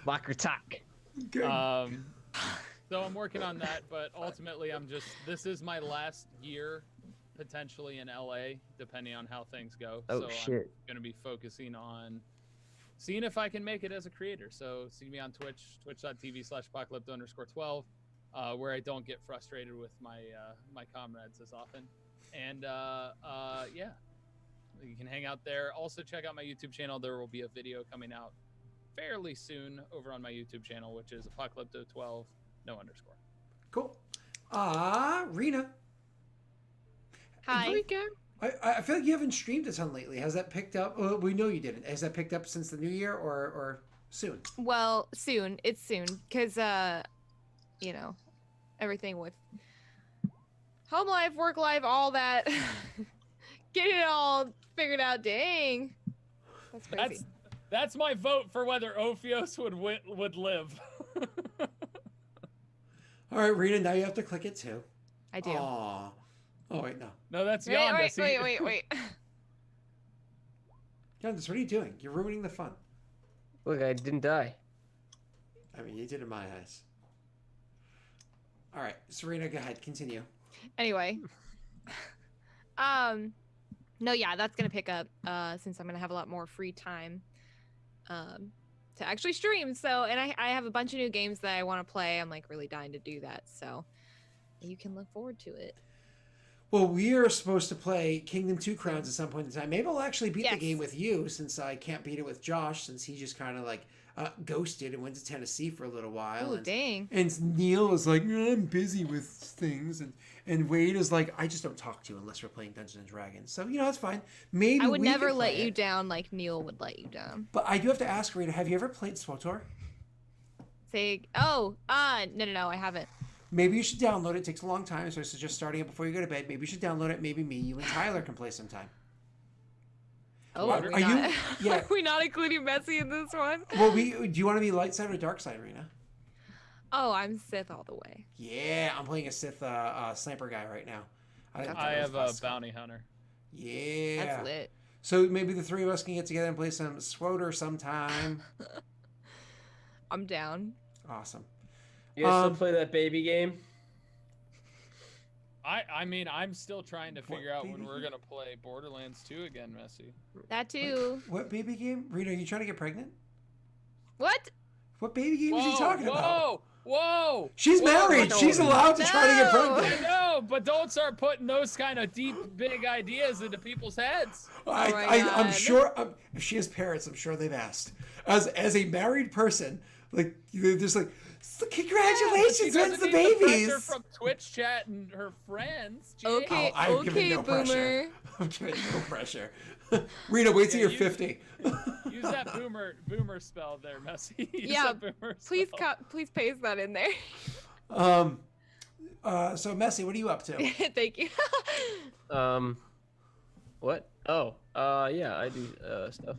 Locker talk. Good. So I'm working on that, but ultimately this is my last year potentially in LA, depending on how things go. Oh, so shit. I'm going to be focusing on seeing if I can make it as a creator. So see me on Twitch, twitch.tv/apocalypto_12, where I don't get frustrated with my comrades as often. And yeah, you can hang out there. Also check out my YouTube channel. There will be a video coming out fairly soon over on my YouTube channel, which is apocalypto12, no underscore. Cool. Rena. Hi. I feel like you haven't streamed a ton lately. Has that picked up? Oh, we know you didn't. Has that picked up since the new year or soon? Well, soon. It's soon because you know, everything with home life, work life, all that. Getting it all figured out. Dang. That's crazy. That's my vote for whether Ophios would live. All right, Rena. Now you have to click it too. I do. Aw. Oh wait, no. No, that's Wait, Yonda. See? wait. Yandis, what are you doing? You're ruining the fun. Look, I didn't die. I mean, you did in my eyes. All right, Serena, go ahead. Continue. Anyway. No, yeah, that's gonna pick up since I'm gonna have a lot more free time to actually stream. So, and I have a bunch of new games that I want to play. I'm like really dying to do that. So you can look forward to it. Well, we are supposed to play Kingdom 2 Crowns at some point in time. Maybe I'll actually beat the Yes. game with you since I can't beat it with Josh since he just kind of like ghosted and went to Tennessee for a little while. Oh, and, dang. and Neil is like, I'm busy with things. And Wade is like, I just don't talk to you unless we're playing Dungeons and Dragons. So, that's fine. Maybe I would we never can let play you it. down like Neil would let you down. But I do have to ask, Rita, have you ever played SWTOR? Say, no, I haven't. Maybe you should download it. It takes a long time, so I suggest starting it before you go to bed. Maybe you should download it. Maybe me, you, and Tyler can play sometime. Oh, Are are, you- not, yeah. are we not including Messi in this one? Well, do you want to be light side or dark side, Rena? Oh, I'm Sith all the way. Yeah, I'm playing a Sith sniper guy right now. I have a bounty hunter. Yeah. That's lit. So maybe the three of us can get together and play some SWTOR sometime. I'm down. Awesome. You guys still play that baby game? I mean, I'm still trying to figure out when baby we're game? gonna play Borderlands 2 again, Messi. That too. What baby game? Rena, are you trying to get pregnant? What? What baby game is he talking about? Whoa! She's married. She's allowed to try to get No. I pregnant. know, but don't start putting those kind of deep, big ideas into people's heads. my I'm God. sure if she has parents, I'm sure they've asked. As a married person, like they're just like, congratulations, She when's doesn't the need pressure babies? from Twitch chat and her friends. Jay. Okay, I'm giving okay, no boomer. pressure. I'm giving no pressure. Rita, wait till Yeah, you're 50. Use that boomer spell there, Messi. Use Yeah, that boomer Please, spell. please paste that in there. So Messi, what are you up to? Thank you. What? Oh, yeah, I do stuff.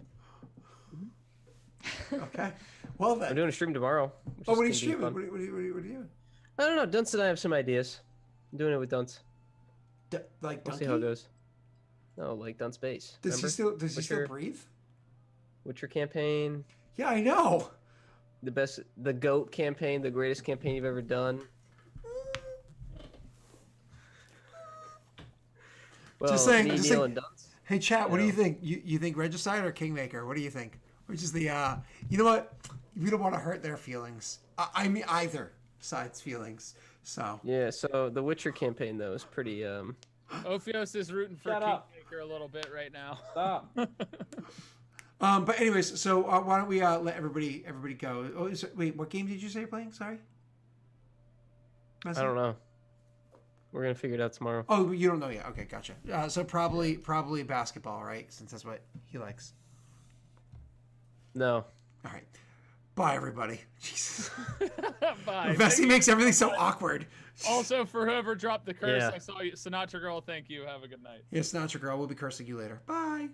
Okay. Well I'm then. doing a stream tomorrow. which Oh, is what are you gonna be streaming? fun. What are you doing? I don't know. Dunce and I have some ideas. I'm doing it with Dunce. Like We'll Donkey? see how it goes. No, like Dunce Base. Does he Remember? still Witcher- breathe? Witcher campaign, Yeah, I know. the GOAT campaign, the greatest campaign you've ever done. Well, saying- me, just Neil, saying- and Dunce. Hey chat, what do you Yeah. think? You think Regicide or Kingmaker? What do you think? Which is the you know what? We don't want to hurt their feelings. I mean either side's feelings. So Yeah, so the Witcher campaign though is pretty Ophios is rooting for Shut up. Kingmaker a little bit right now. Stop. but anyways, so why don't we let everybody go? Oh, wait, what game did you say you're playing? Sorry. I don't know. We're gonna figure it out tomorrow. Oh, you don't know yet. Okay, gotcha. So probably basketball, right? Since that's what he likes. No. All right. Bye, everybody. Jesus. Bye. Vessi makes everything so awkward. Also, for whoever dropped the curse, Yeah. I saw you. Sinatra Girl, thank you. Have a good night. Yes, not your girl. We'll be cursing you later. Bye.